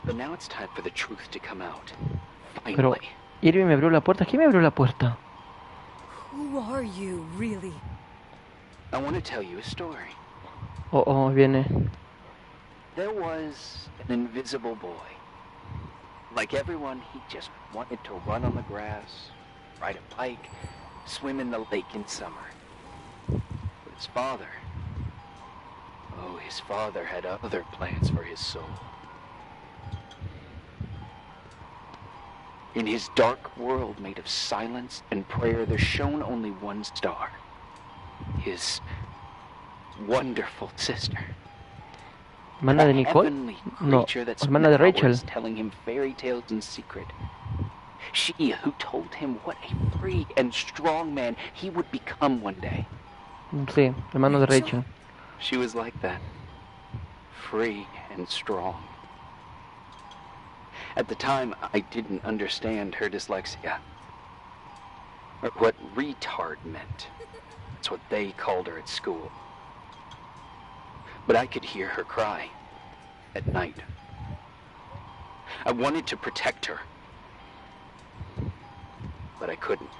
[SPEAKER 3] But now it's time for the truth to come out.
[SPEAKER 1] Pero,
[SPEAKER 3] Finally.
[SPEAKER 1] Irving me abrió la puerta. ¿Quién me abrió la puerta?
[SPEAKER 2] Who are you, really?
[SPEAKER 3] I want to tell you a story.
[SPEAKER 1] Oh, viene.
[SPEAKER 3] There was an invisible boy. Like everyone, he just wanted to run on the grass, ride a bike, swim in the lake in summer. But his father had other plans for his soul. In his dark world made of silence and prayer, there shone only one star. His wonderful sister.
[SPEAKER 1] ¿Hermana de
[SPEAKER 3] That
[SPEAKER 1] Nicole?
[SPEAKER 3] heavenly
[SPEAKER 1] No,
[SPEAKER 3] creature that
[SPEAKER 1] hermana de
[SPEAKER 3] spent
[SPEAKER 1] Rachel.
[SPEAKER 3] hours telling him fairy tales in secret. She who told him what a free and strong man he would become one day.
[SPEAKER 1] Sí, hermano de Rachel.
[SPEAKER 3] She was like that. Free and strong. At the time, I didn't understand her dyslexia. Or what retard meant. That's what they called her at school. But I could hear her cry. At night. I wanted to protect her. But I couldn't.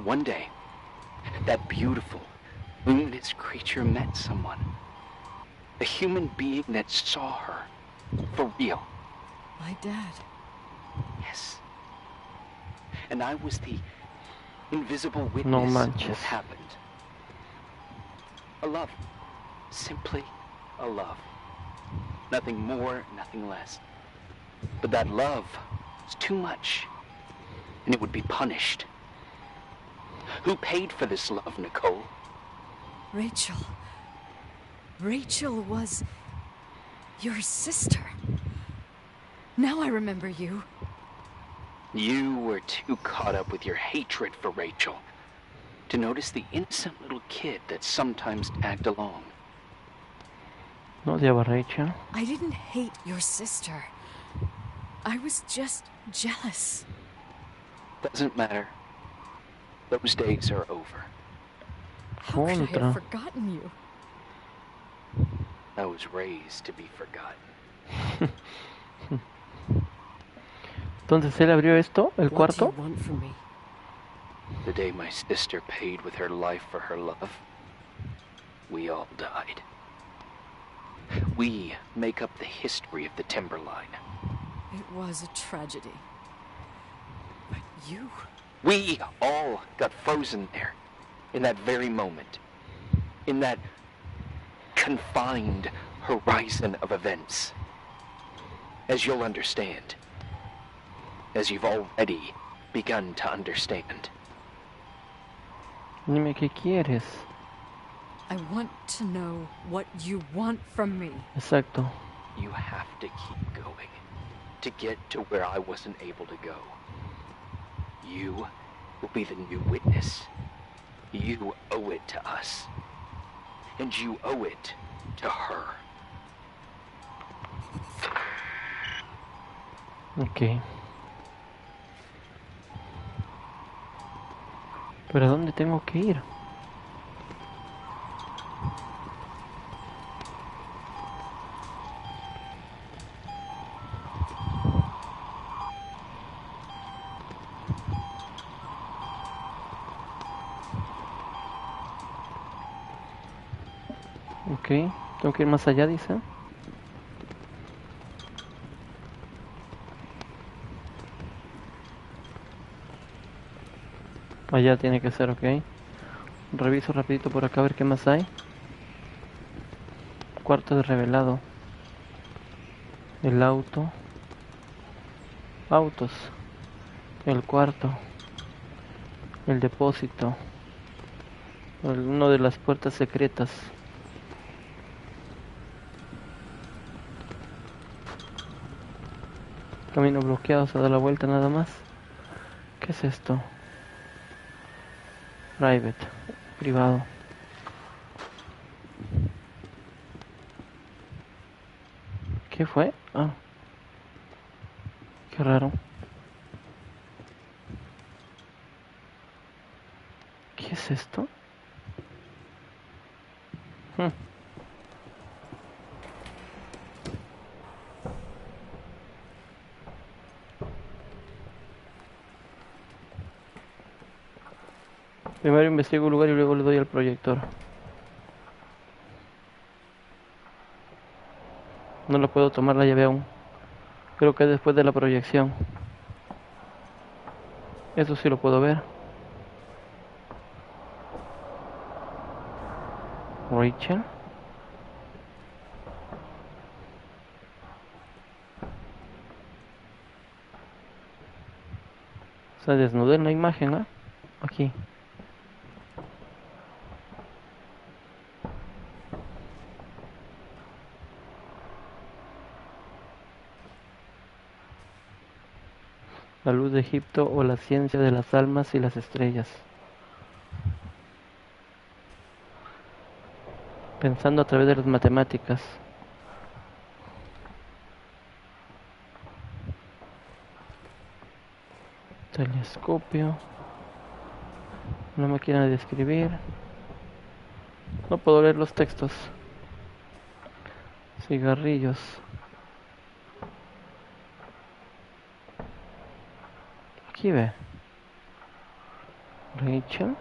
[SPEAKER 3] One day, that beautiful, luminous creature met someone. A human being that saw her. For real.
[SPEAKER 2] My dad.
[SPEAKER 3] Yes. And I was the invisible witness
[SPEAKER 1] No
[SPEAKER 3] of
[SPEAKER 1] manches.
[SPEAKER 3] what happened. A love. Simply a love. Nothing more, nothing less. But that love was too much, and it would be punished. Who paid for this love, Nicole?
[SPEAKER 2] Rachel. Rachel was your sister. Now I remember you.
[SPEAKER 3] You were too caught up with your hatred for Rachel to notice the innocent little kid that sometimes tagged along.
[SPEAKER 1] No odiaba a Rachel.
[SPEAKER 2] I didn't hate your sister. I was just jealous.
[SPEAKER 3] Doesn't matter. Those days are over.
[SPEAKER 2] How could I
[SPEAKER 1] Contra.
[SPEAKER 2] have forgotten you?
[SPEAKER 3] I was raised to be forgotten.
[SPEAKER 1] Entonces él abrió esto, el
[SPEAKER 2] What do
[SPEAKER 1] cuarto.
[SPEAKER 2] you want from me?
[SPEAKER 3] The day my sister paid with her life for her love, we all died. We make up the history of the Timberline.
[SPEAKER 2] It was a tragedy. But you...
[SPEAKER 3] We all got frozen there, in that very moment. In that confined horizon of events. As you'll understand. As you've already begun to understand.
[SPEAKER 1] Dime qué quieres.
[SPEAKER 2] I want to know what you want from me.
[SPEAKER 1] Exacto.
[SPEAKER 3] You have to keep going to get to where I wasn't able to go. You will be the new witness. You owe it to us. And you owe it to her.
[SPEAKER 1] Ok. ¿Pero a dónde tengo que ir? Ok, tengo que ir más allá, dice. Allá tiene que ser, ok. Reviso rapidito por acá a ver qué más hay. Cuarto de revelado. El auto. Autos. El cuarto. El depósito. Uno de las puertas secretas. Camino bloqueado, se da la vuelta nada más. ¿Qué es esto? Private. Privado. ¿Qué fue? Ah. Qué raro. ¿Qué es esto? Hmm. Primero investigo el lugar y luego le doy al proyector. No lo puedo tomar la llave aún. Creo que después de la proyección. Eso sí lo puedo ver. Rachel. Se desnuda en la imagen, ¿ah? Aquí. La luz de Egipto o la ciencia de las almas y las estrellas. Pensando a través de las matemáticas. Telescopio. Una máquina de escribir. No puedo leer los textos. Cigarrillos. Aquí ve. Rachel.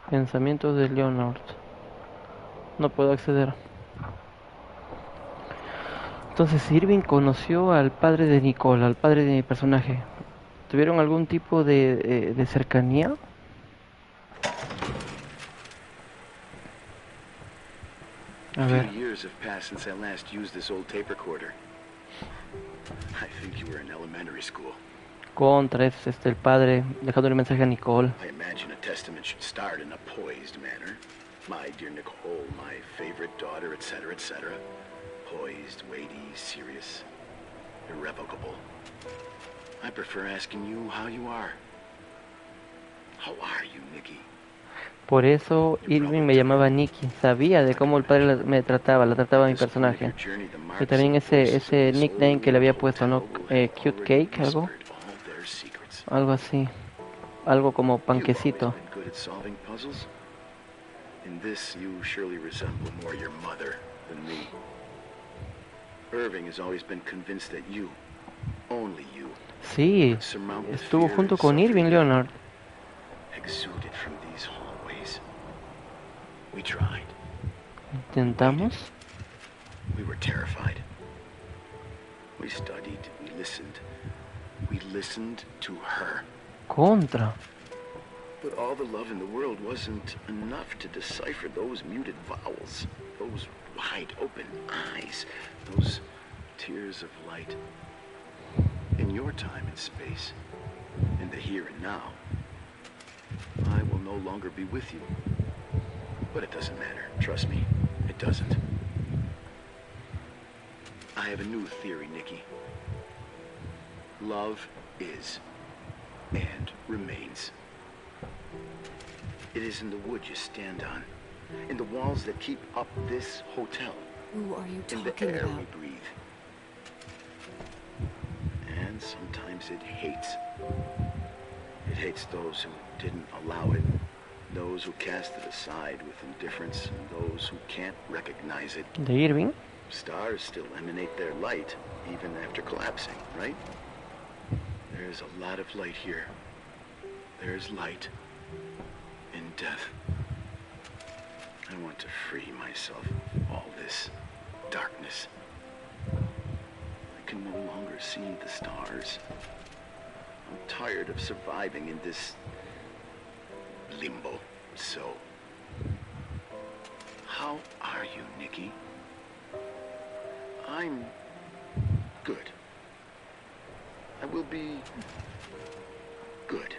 [SPEAKER 1] Pensamientos de Leonard. No puedo acceder. Entonces Irving conoció al padre de Nicole, al padre de mi personaje. ¿Tuvieron algún tipo de cercanía? A ver.
[SPEAKER 4] A few years have passed since I last used this old tape recorder. I think you were in elementary school.
[SPEAKER 1] Contra es el padre dejando un mensaje a Nicole.
[SPEAKER 4] I imagine a testament should start in a poised manner. My dear Nicole, my favorite daughter, etc., etc. Poised, weighty, serious, irrevocable. I prefer asking you how you are. How are you, Nikki?
[SPEAKER 1] Por eso Irving me llamaba Nikki. Sabía de cómo el padre me trataba, la trataba a mi personaje. Y también ese nickname que le había puesto, ¿no? Cute Cake, algo. Algo así. Algo como panquecito.
[SPEAKER 4] In this, you surely resemble more your mother than me. Irving has always been convinced that you, only you,
[SPEAKER 1] Sí, estuvo junto con Irving, Leonard.
[SPEAKER 4] exuded from these hallways. We tried.
[SPEAKER 1] Intentamos.
[SPEAKER 4] We were terrified. We studied, we listened. We listened to her.
[SPEAKER 1] Contra.
[SPEAKER 4] But all the love in the world wasn't enough to decipher those muted vowels, those wide open eyes, those tears of light. In your time and space, in the here and now, I will no longer be with you. But it doesn't matter, trust me, it doesn't. I have a new theory, Nikki. Love is and remains. It is in the wood you stand on, in the walls that keep up this hotel,
[SPEAKER 2] Who are you
[SPEAKER 4] in the
[SPEAKER 2] talking
[SPEAKER 4] air
[SPEAKER 2] about?
[SPEAKER 4] we breathe. And sometimes it hates. It hates those who didn't allow it, those who cast it aside with indifference, and those who can't recognize it.
[SPEAKER 1] De Irving.
[SPEAKER 4] Stars still emanate their light, even after collapsing, right? There's a lot of light here. There's light in death. I want to free myself of all this darkness. I can no longer see the stars. I'm tired of surviving in this limbo. So, how are you, Nikki? I'm good. I will be good.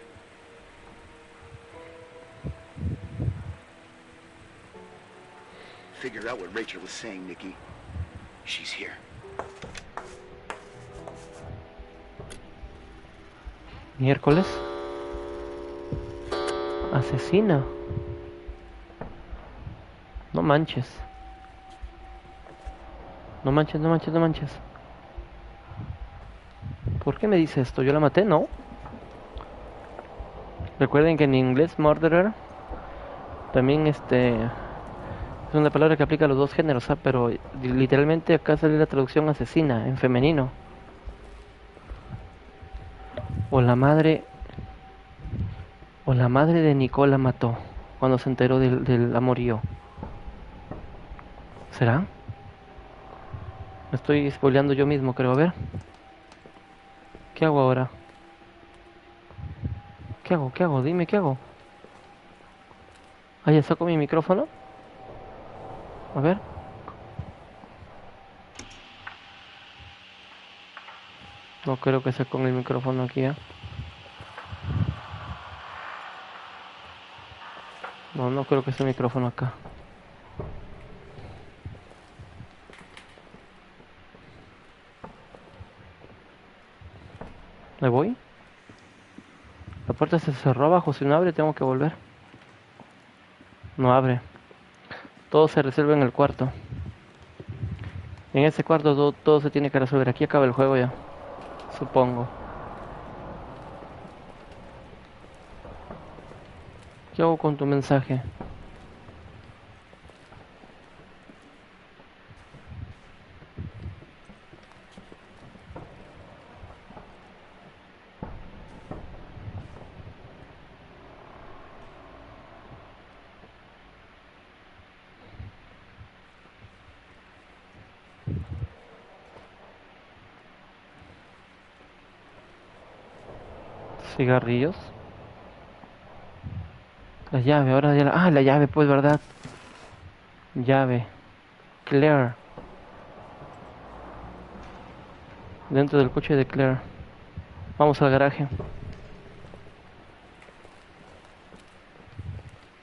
[SPEAKER 4] Figure out what Rachel was saying, Nikki. She's here.
[SPEAKER 1] Miércoles. Asesina. No manches. No manches, no manches, no manches. ¿Por qué me dice esto? ¿Yo la maté? No. Recuerden que en inglés murderer también es una palabra que aplica a los dos géneros, ¿ah? Pero literalmente acá sale la traducción asesina en femenino. O la madre de Nicola mató cuando se enteró del amorío. ¿Será? Me estoy spoileando yo mismo, creo. A ver. ¿Qué hago ahora? ¿Qué hago? ¿Qué hago? Dime, ¿qué hago? Ah, ya saco mi micrófono. A ver. No creo que sea con el micrófono aquí, ¿eh? No, no creo que sea el micrófono acá. ¿Me voy? La puerta se cerró abajo. Si no abre, tengo que volver. No abre. Todo se resuelve en el cuarto. En ese cuarto todo se tiene que resolver. Aquí acaba el juego ya. Supongo. ¿Qué hago con tu mensaje? Cigarrillos. La llave, ahora ya la llave, pues, ¿verdad? Llave. Claire. Dentro del coche de Claire. Vamos al garaje.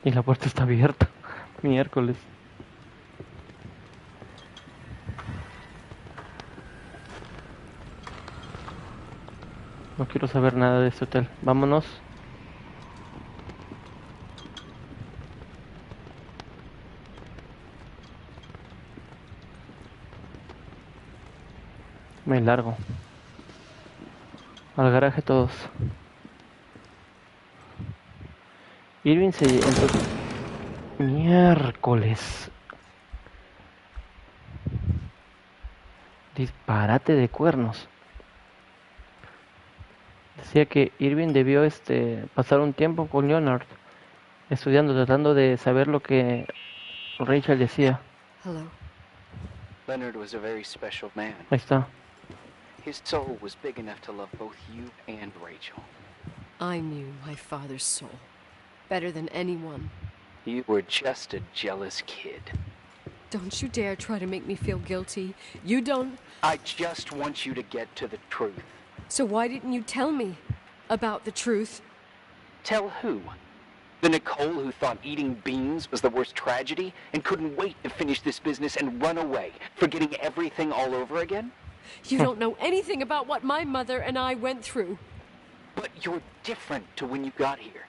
[SPEAKER 1] Y la puerta está abierta. Miércoles. No quiero saber nada de este hotel. Vámonos. Me largo. Al garaje todos. Irving se... Entonces... Miércoles. Disparate de cuernos. Decía que Irving debió pasar un tiempo con Leonard, estudiando, tratando de saber lo que Rachel decía.
[SPEAKER 2] Hello.
[SPEAKER 3] Leonard was a very special man.
[SPEAKER 1] Ahí está.
[SPEAKER 3] His soul was big enough to love both you and Rachel.
[SPEAKER 2] I knew my father's soul better than anyone.
[SPEAKER 3] You were just a jealous kid.
[SPEAKER 2] Don't you dare try to make me feel guilty. You don't...
[SPEAKER 3] I just want you to get to the truth.
[SPEAKER 2] So why didn't you tell me about the truth?
[SPEAKER 3] Tell who? The Nicole who thought eating beans was the worst tragedy and couldn't wait to finish this business and run away, forgetting everything all over again?
[SPEAKER 2] You don't know anything about what my mother and I went through.
[SPEAKER 3] But you're different to when you got here.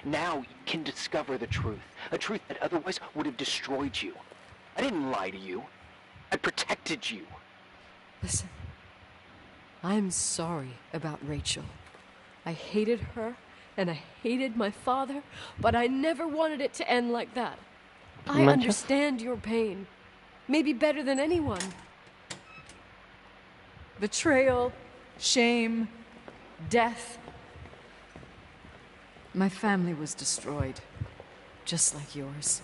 [SPEAKER 3] Now you can discover the truth, a truth that otherwise would have destroyed you. I didn't lie to you. I protected you.
[SPEAKER 2] Listen, I'm sorry about Rachel. I hated her, and I hated my father, but I never wanted it to end like that. I understand your pain, maybe better than anyone.
[SPEAKER 5] Betrayal, shame, death. My family was destroyed.
[SPEAKER 2] just like yours.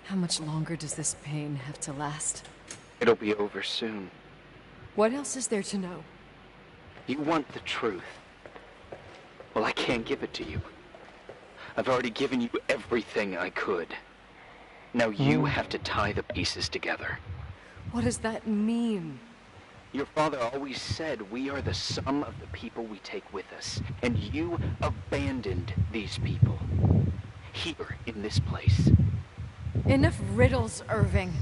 [SPEAKER 2] How much longer does this pain have to last?
[SPEAKER 3] It'll be over soon.
[SPEAKER 2] What else is there to know?
[SPEAKER 3] You want the truth. Well, I can't give it to you. I've already given you everything I could. Now you have to tie the pieces together.
[SPEAKER 2] What does that mean?
[SPEAKER 3] Your father always said we are the sum of the people we take with us. And you abandoned these people. Here, in this place.
[SPEAKER 2] Enough riddles, Irving.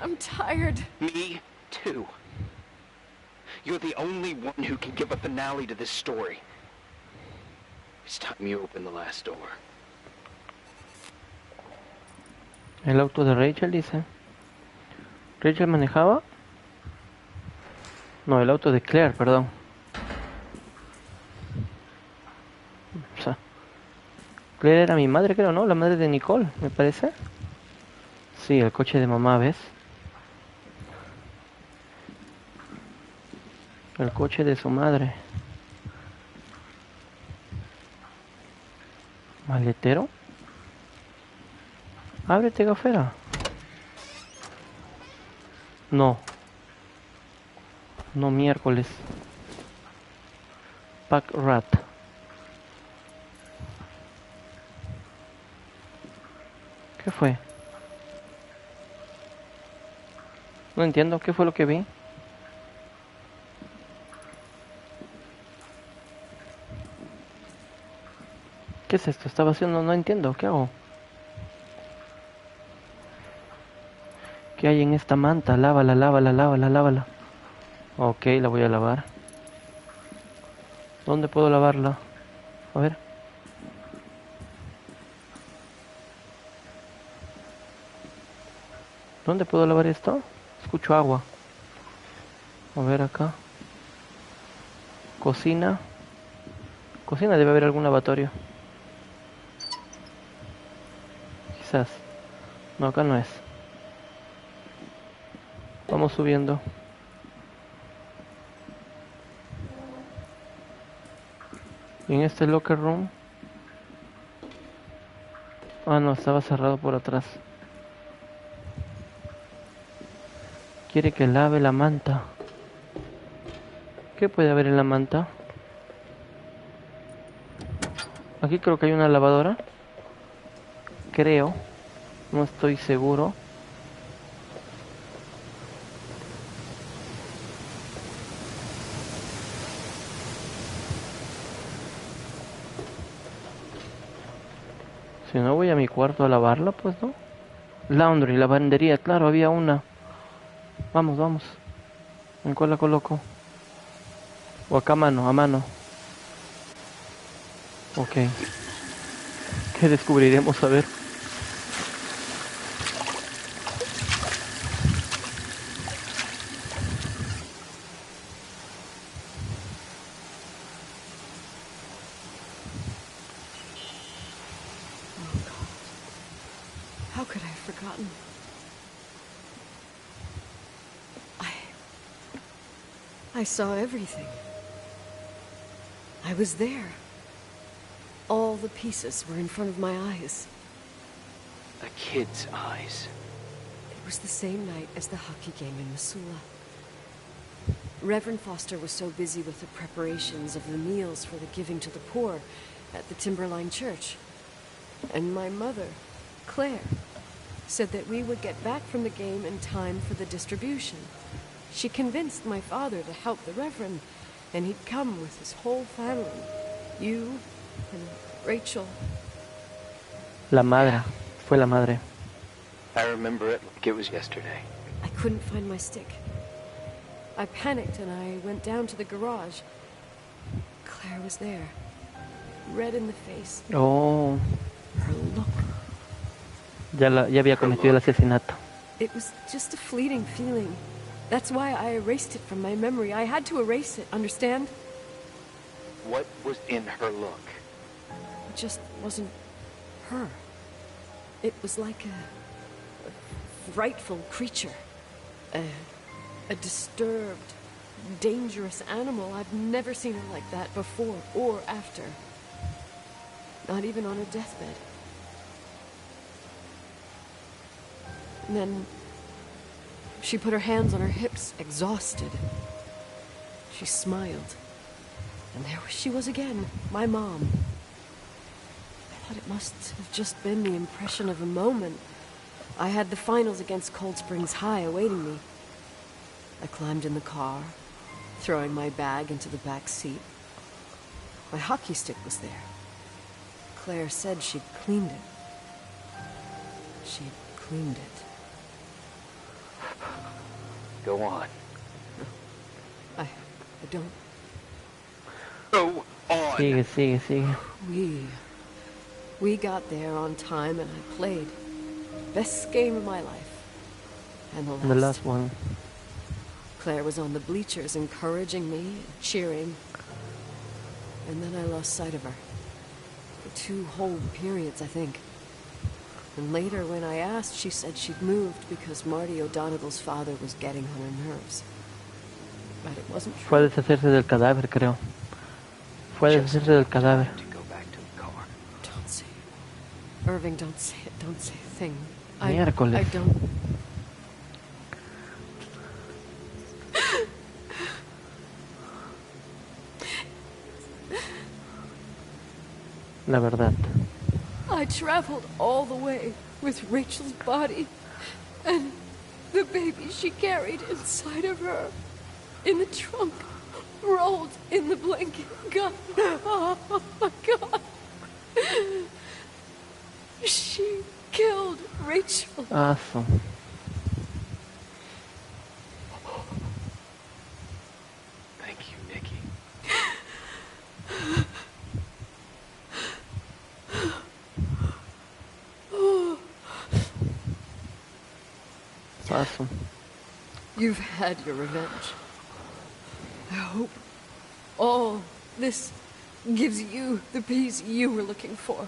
[SPEAKER 2] I'm tired.
[SPEAKER 3] Me, too. You're the only one who can give a finale to this story. It's time you open the last door.
[SPEAKER 1] El auto de Rachel, dice. ¿Rachel manejaba? No, el auto de Claire, perdón. O sea, Claire era mi madre, creo, ¿no? La madre de Nicole, me parece. Sí, el coche de mamá, ¿ves? El coche de su madre. ¿Maletero? Ábrete, gafera. No. No, miércoles. Pack rat. ¿Qué fue? No entiendo, ¿qué fue lo que vi? ¿Qué es esto? Estaba haciendo, no entiendo, ¿qué hago? ¿Qué hay en esta manta? Lávala, lávala, lávala, lávala. Ok, la voy a lavar. ¿Dónde puedo lavarla? A ver. ¿Dónde puedo lavar esto? Escucho agua. A ver acá. Cocina. Cocina debe haber algún lavatorio. Quizás. No, acá no es. Vamos subiendo. Y en este locker room. Ah, no, estaba cerrado por atrás. Quiere que lave la manta. ¿Qué puede haber en la manta? Aquí creo que hay una lavadora. Creo. No estoy seguro. Si no voy a mi cuarto a lavarla, pues no. Laundry, lavandería, claro, había una. Vamos, vamos. ¿En cuál la coloco? O acá a mano. Ok. ¿Qué descubriremos? A ver.
[SPEAKER 2] How could I have forgotten? I saw everything. I was there. All the pieces were in front of my eyes.
[SPEAKER 3] A kid's eyes.
[SPEAKER 2] It was the same night as the hockey game in Missoula. Reverend Foster was so busy with the preparations of the meals for the giving to the poor at the Timberline Church. And my mother, Claire, said that we would get back from the game in time for the distribution. She convinced my father to help the Reverend, and he'd come with his whole family. You and Rachel.
[SPEAKER 1] La madre. Fue la madre.
[SPEAKER 3] I remember it like it was yesterday.
[SPEAKER 2] I couldn't find my stick. I panicked and I went down to the garage. Claire was there, red in the face.
[SPEAKER 1] Oh.
[SPEAKER 2] Her look.
[SPEAKER 1] Ya había cometido el asesinato.
[SPEAKER 2] It was just a fleeting feeling. That's why I erased it from my memory. I had to erase it, understand?
[SPEAKER 3] What was in her look?
[SPEAKER 2] It just wasn't her. It was like a frightful creature. A disturbed, dangerous animal. I've never seen her like that before or after. Not even on her deathbed. And then she put her hands on her hips, exhausted. She smiled. And there she was again, my mom. I thought it must have just been the impression of a moment. I had the finals against Cold Springs High awaiting me. I climbed in the car, throwing my bag into the back seat. My hockey stick was there. Claire said she'd cleaned it. She'd cleaned it.
[SPEAKER 3] Go on.
[SPEAKER 2] I don't...
[SPEAKER 3] Go on!
[SPEAKER 1] Sigue.
[SPEAKER 2] We got there on time and I played. Best game of my life. And
[SPEAKER 1] The last one.
[SPEAKER 2] Claire was on the bleachers encouraging me and cheering. And then I lost sight of her. For 2 whole periods, I think. And later, when I asked, she said she'd moved because Marty O'Donnell's father was getting on her nerves. But it wasn't true.
[SPEAKER 1] Fue a deshacerse del cadáver, creo. Fue a deshacerse del cadáver.
[SPEAKER 3] To go back to the car.
[SPEAKER 2] Don't say it. Irving, don't say it. Don't say a thing.
[SPEAKER 1] Miércoles.
[SPEAKER 2] I don't...
[SPEAKER 1] La verdad.
[SPEAKER 2] I traveled all the way with Rachel's body and the baby she carried inside of her in the trunk, rolled in the blanket. God, oh my God. She killed Rachel.
[SPEAKER 1] Awesome.
[SPEAKER 3] Thank you, Nikki.
[SPEAKER 1] Awesome.
[SPEAKER 2] You've had your revenge. I hope all this gives you the peace you were looking for.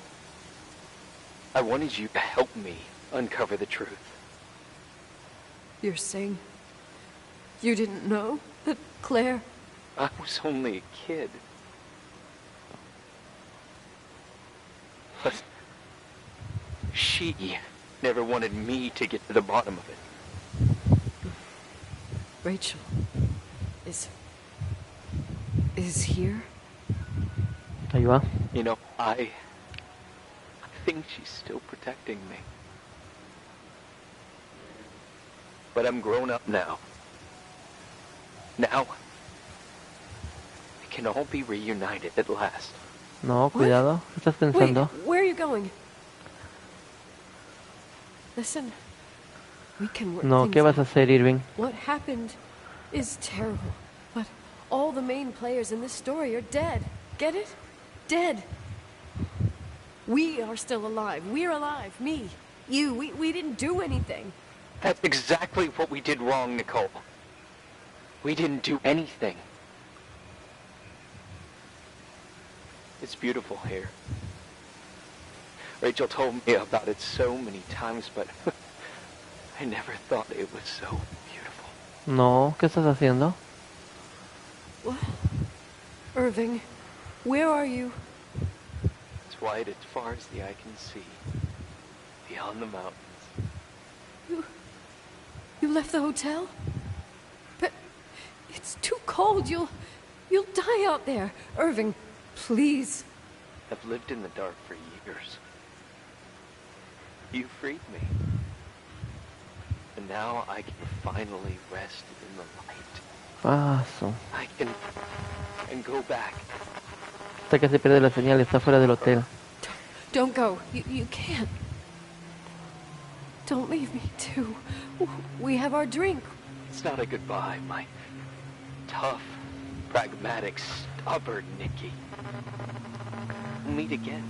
[SPEAKER 3] I wanted you to help me uncover the truth.
[SPEAKER 2] You're saying you didn't know that Claire...
[SPEAKER 3] I was only a kid. But she never wanted me to get to the bottom of it.
[SPEAKER 2] Rachel is here?
[SPEAKER 1] Ahí va.
[SPEAKER 3] You know, I think she's still protecting me. But I'm grown up now. Now, we can all be reunited at last.
[SPEAKER 1] No, cuidado. ¿Qué estás pensando?
[SPEAKER 2] Wait, where are you going? Listen, we can work
[SPEAKER 1] No,
[SPEAKER 2] things
[SPEAKER 1] ¿qué vas a
[SPEAKER 2] out.
[SPEAKER 1] hacer, Irving?
[SPEAKER 2] What happened is terrible, but all the main players in this story are dead. Get it? Dead. We are still alive. We're alive. Me, you, we didn't do anything.
[SPEAKER 3] That's exactly what we did wrong, Nicole. We didn't do anything. It's beautiful here. Rachel told me about it so many times, but I never thought it was so beautiful.
[SPEAKER 1] No, ¿qué estás haciendo?
[SPEAKER 2] What? Irving, where are you?
[SPEAKER 3] It's white as far as the eye can see, beyond the mountains.
[SPEAKER 2] You left the hotel? But it's too cold. You'll die out there. Irving, please.
[SPEAKER 3] I've lived in the dark for years. You freed me. And now I can finally rest in the light.
[SPEAKER 1] Awesome.
[SPEAKER 3] I can go back.
[SPEAKER 1] Hasta que se pierde la señal, está fuera del hotel.
[SPEAKER 2] Don't go. You can't. Don't leave me, too. We have our drink.
[SPEAKER 3] It's not a goodbye, my tough, pragmatic, stubborn Nikki. We'll meet again.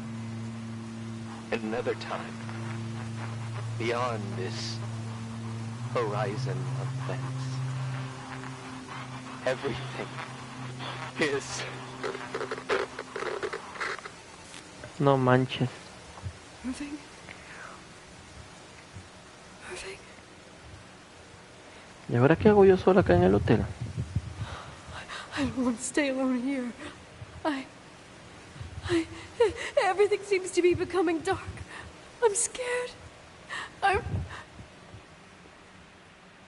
[SPEAKER 3] Another time. Beyond this horizon of fence. Everything is...
[SPEAKER 1] No manches.
[SPEAKER 2] Irving? Irving?
[SPEAKER 1] ¿Y ahora qué hago yo sola acá en el hotel?
[SPEAKER 2] I don't want to stay alone here. Everything seems to be becoming dark. I'm scared.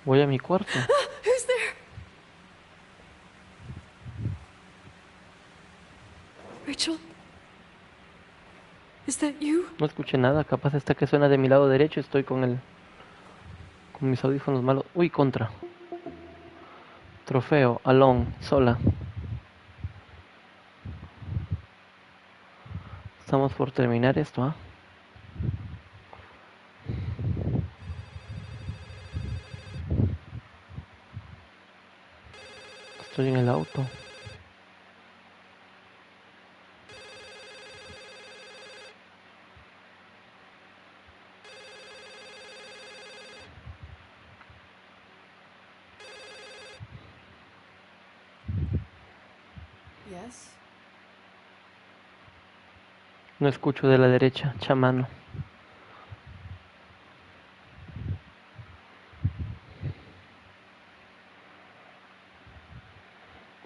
[SPEAKER 1] Voy a mi cuarto.
[SPEAKER 2] Who's there? Rachel? Is that you?
[SPEAKER 1] No escuché nada, capaz esta que suena de mi lado derecho, estoy con mis audífonos malos. Uy, contra. Trofeo, alone, sola. Estamos por terminar esto, ¿ah? Estoy en el auto.
[SPEAKER 2] Yes.
[SPEAKER 1] No escucho de la derecha, chamano.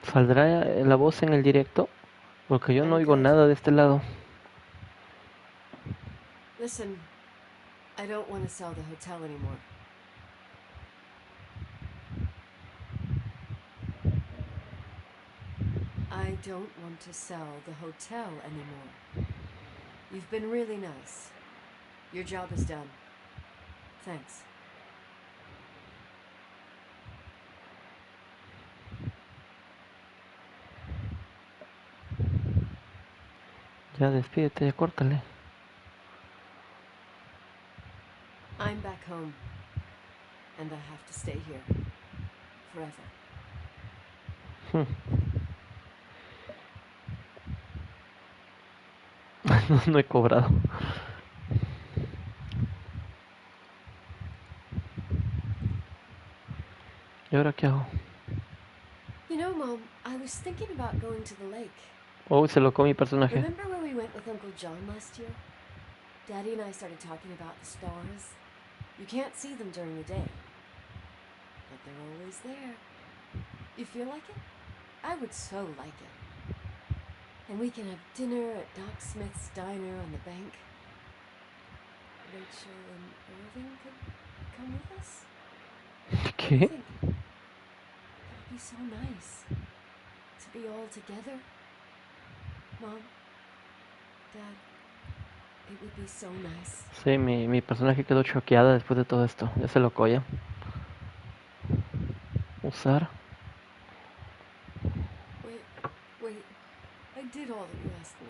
[SPEAKER 1] ¿Saldrá la voz en el directo? Porque yo no oigo nada de este lado.
[SPEAKER 2] Listen, I don't want to sell the hotel anymore. I don't want to sell the hotel anymore. You've been really nice. Your job is done. Thanks.
[SPEAKER 1] Ya despídete, ya córtale.
[SPEAKER 2] I'm back home. And I have to stay here. Forever.
[SPEAKER 1] No he cobrado. ¿Y ahora qué hago?
[SPEAKER 2] You know, Mom, I was thinking about going to the lake.
[SPEAKER 1] Oh, se lo come mi personaje.
[SPEAKER 2] Remember when we went with Uncle John last year? Daddy and I started talking about the stars. You can't see them during the day, but they're always there. You feel like it? I would so like it. And we can have dinner at Doc Smith's diner on the bank. Rachel and Irving could come with us.
[SPEAKER 1] ¿Qué?
[SPEAKER 2] It would be so nice to be all together. Mom, Dad, it would be so nice.
[SPEAKER 1] Sí, mi personaje quedó choqueada después de todo esto. Ya se lo colla. Usar.
[SPEAKER 2] Wait. I did all that you asked me.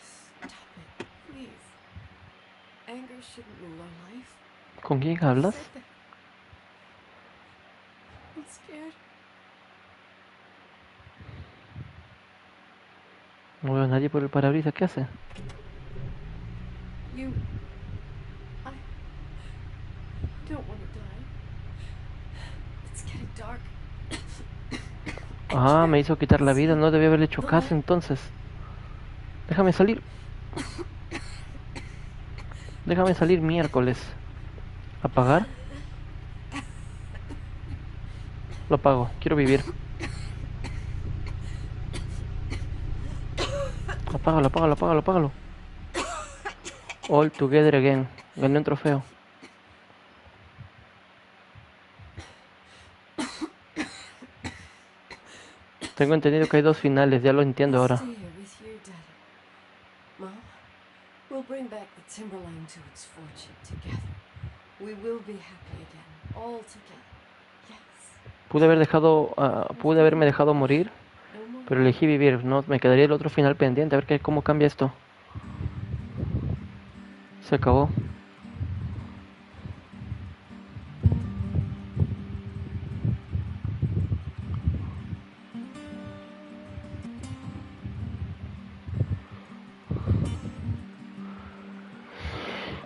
[SPEAKER 2] Stop it, please. Anger shouldn't rule our life.
[SPEAKER 1] ¿Con quién hablas?
[SPEAKER 2] Said that. I'm scared.
[SPEAKER 1] No veo a nadie por el parabrisas. ¿Qué hace?
[SPEAKER 2] I don't want to die. It's getting dark.
[SPEAKER 1] Ah, me hizo quitar la vida. No debía haberle hecho caso entonces. Déjame salir. Déjame salir miércoles. ¿Apagar? Lo apago. Quiero vivir. Apágalo. All together again. Gané un trofeo. Tengo entendido que hay 2 finales, ya lo entiendo ahora.
[SPEAKER 2] Stay here with your daddy. Mom, we'll bring back the timberline to its fortune together. We will be happy again, all together. Yes.
[SPEAKER 1] Pude haberme dejado morir,
[SPEAKER 2] No more.
[SPEAKER 1] pero elegí vivir. No, me quedaría el otro final pendiente, a ver cómo cambia esto. Se acabó.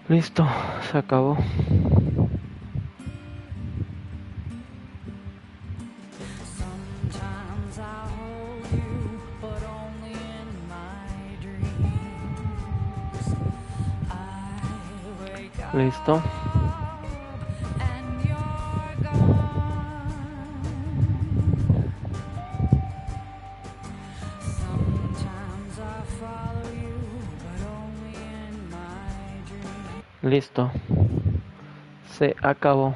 [SPEAKER 1] Listo, se acabó.
[SPEAKER 6] Sometimes I hold you, but only in my dreams. I wake up
[SPEAKER 1] Listo.
[SPEAKER 6] and you're gone. Sometimes I follow you, but only in my
[SPEAKER 1] Listo. Se acabó.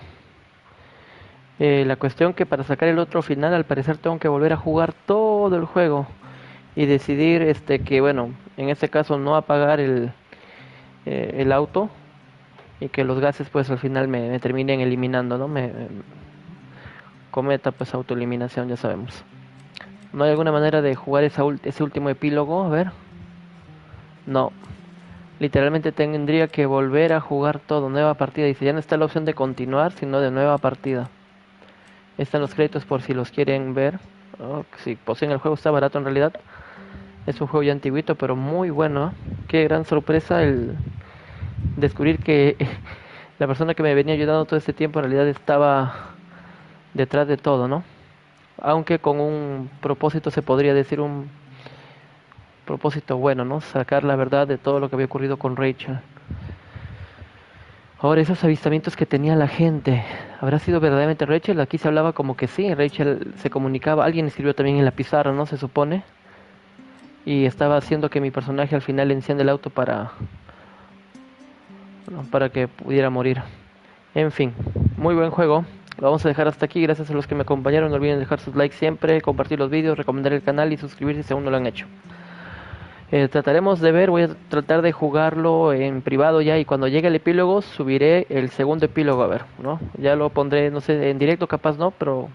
[SPEAKER 1] La cuestión que para sacar el otro final, al parecer tengo que volver a jugar todo el juego y decidir que bueno, en este caso no apagar el auto y que los gases pues al final me terminen eliminando, ¿no? Cometa pues autoeliminación, ya sabemos. ¿No hay alguna manera de jugar ese último epílogo? A ver. No. Literalmente tendría que volver a jugar todo, nueva partida. Dice, ya no está la opción de continuar, sino de nueva partida. Están los créditos por si los quieren ver. Oh, si poseen el juego, está barato en realidad. Es un juego ya antiguito, pero muy bueno. Qué gran sorpresa el descubrir que la persona que me venía ayudando todo este tiempo en realidad estaba detrás de todo, ¿no? Aunque con un propósito, se podría decir un propósito bueno, ¿no? Sacar la verdad de todo lo que había ocurrido con Rachel. Ahora, esos avistamientos que tenía la gente, ¿habrá sido verdaderamente Rachel? Aquí se hablaba como que sí, Rachel se comunicaba, alguien escribió también en la pizarra, ¿no? Se supone. Y estaba haciendo que mi personaje al final encienda el auto para que pudiera morir. En fin, muy buen juego. Lo vamos a dejar hasta aquí. Gracias a los que me acompañaron. No olviden dejar sus likes siempre, compartir los vídeos, recomendar el canal y suscribirse si aún no lo han hecho. Trataremos de ver, voy a tratar de jugarlo en privado ya, y cuando llegue el epílogo subiré el segundo epílogo, a ver, ¿no? Ya lo pondré, no sé, en directo capaz no, pero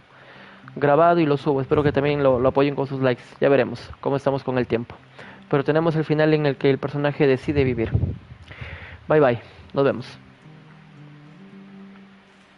[SPEAKER 1] grabado y lo subo. Espero que también lo apoyen con sus likes. Ya veremos cómo estamos con el tiempo. Pero tenemos el final en el que el personaje decide vivir. Bye bye, nos vemos.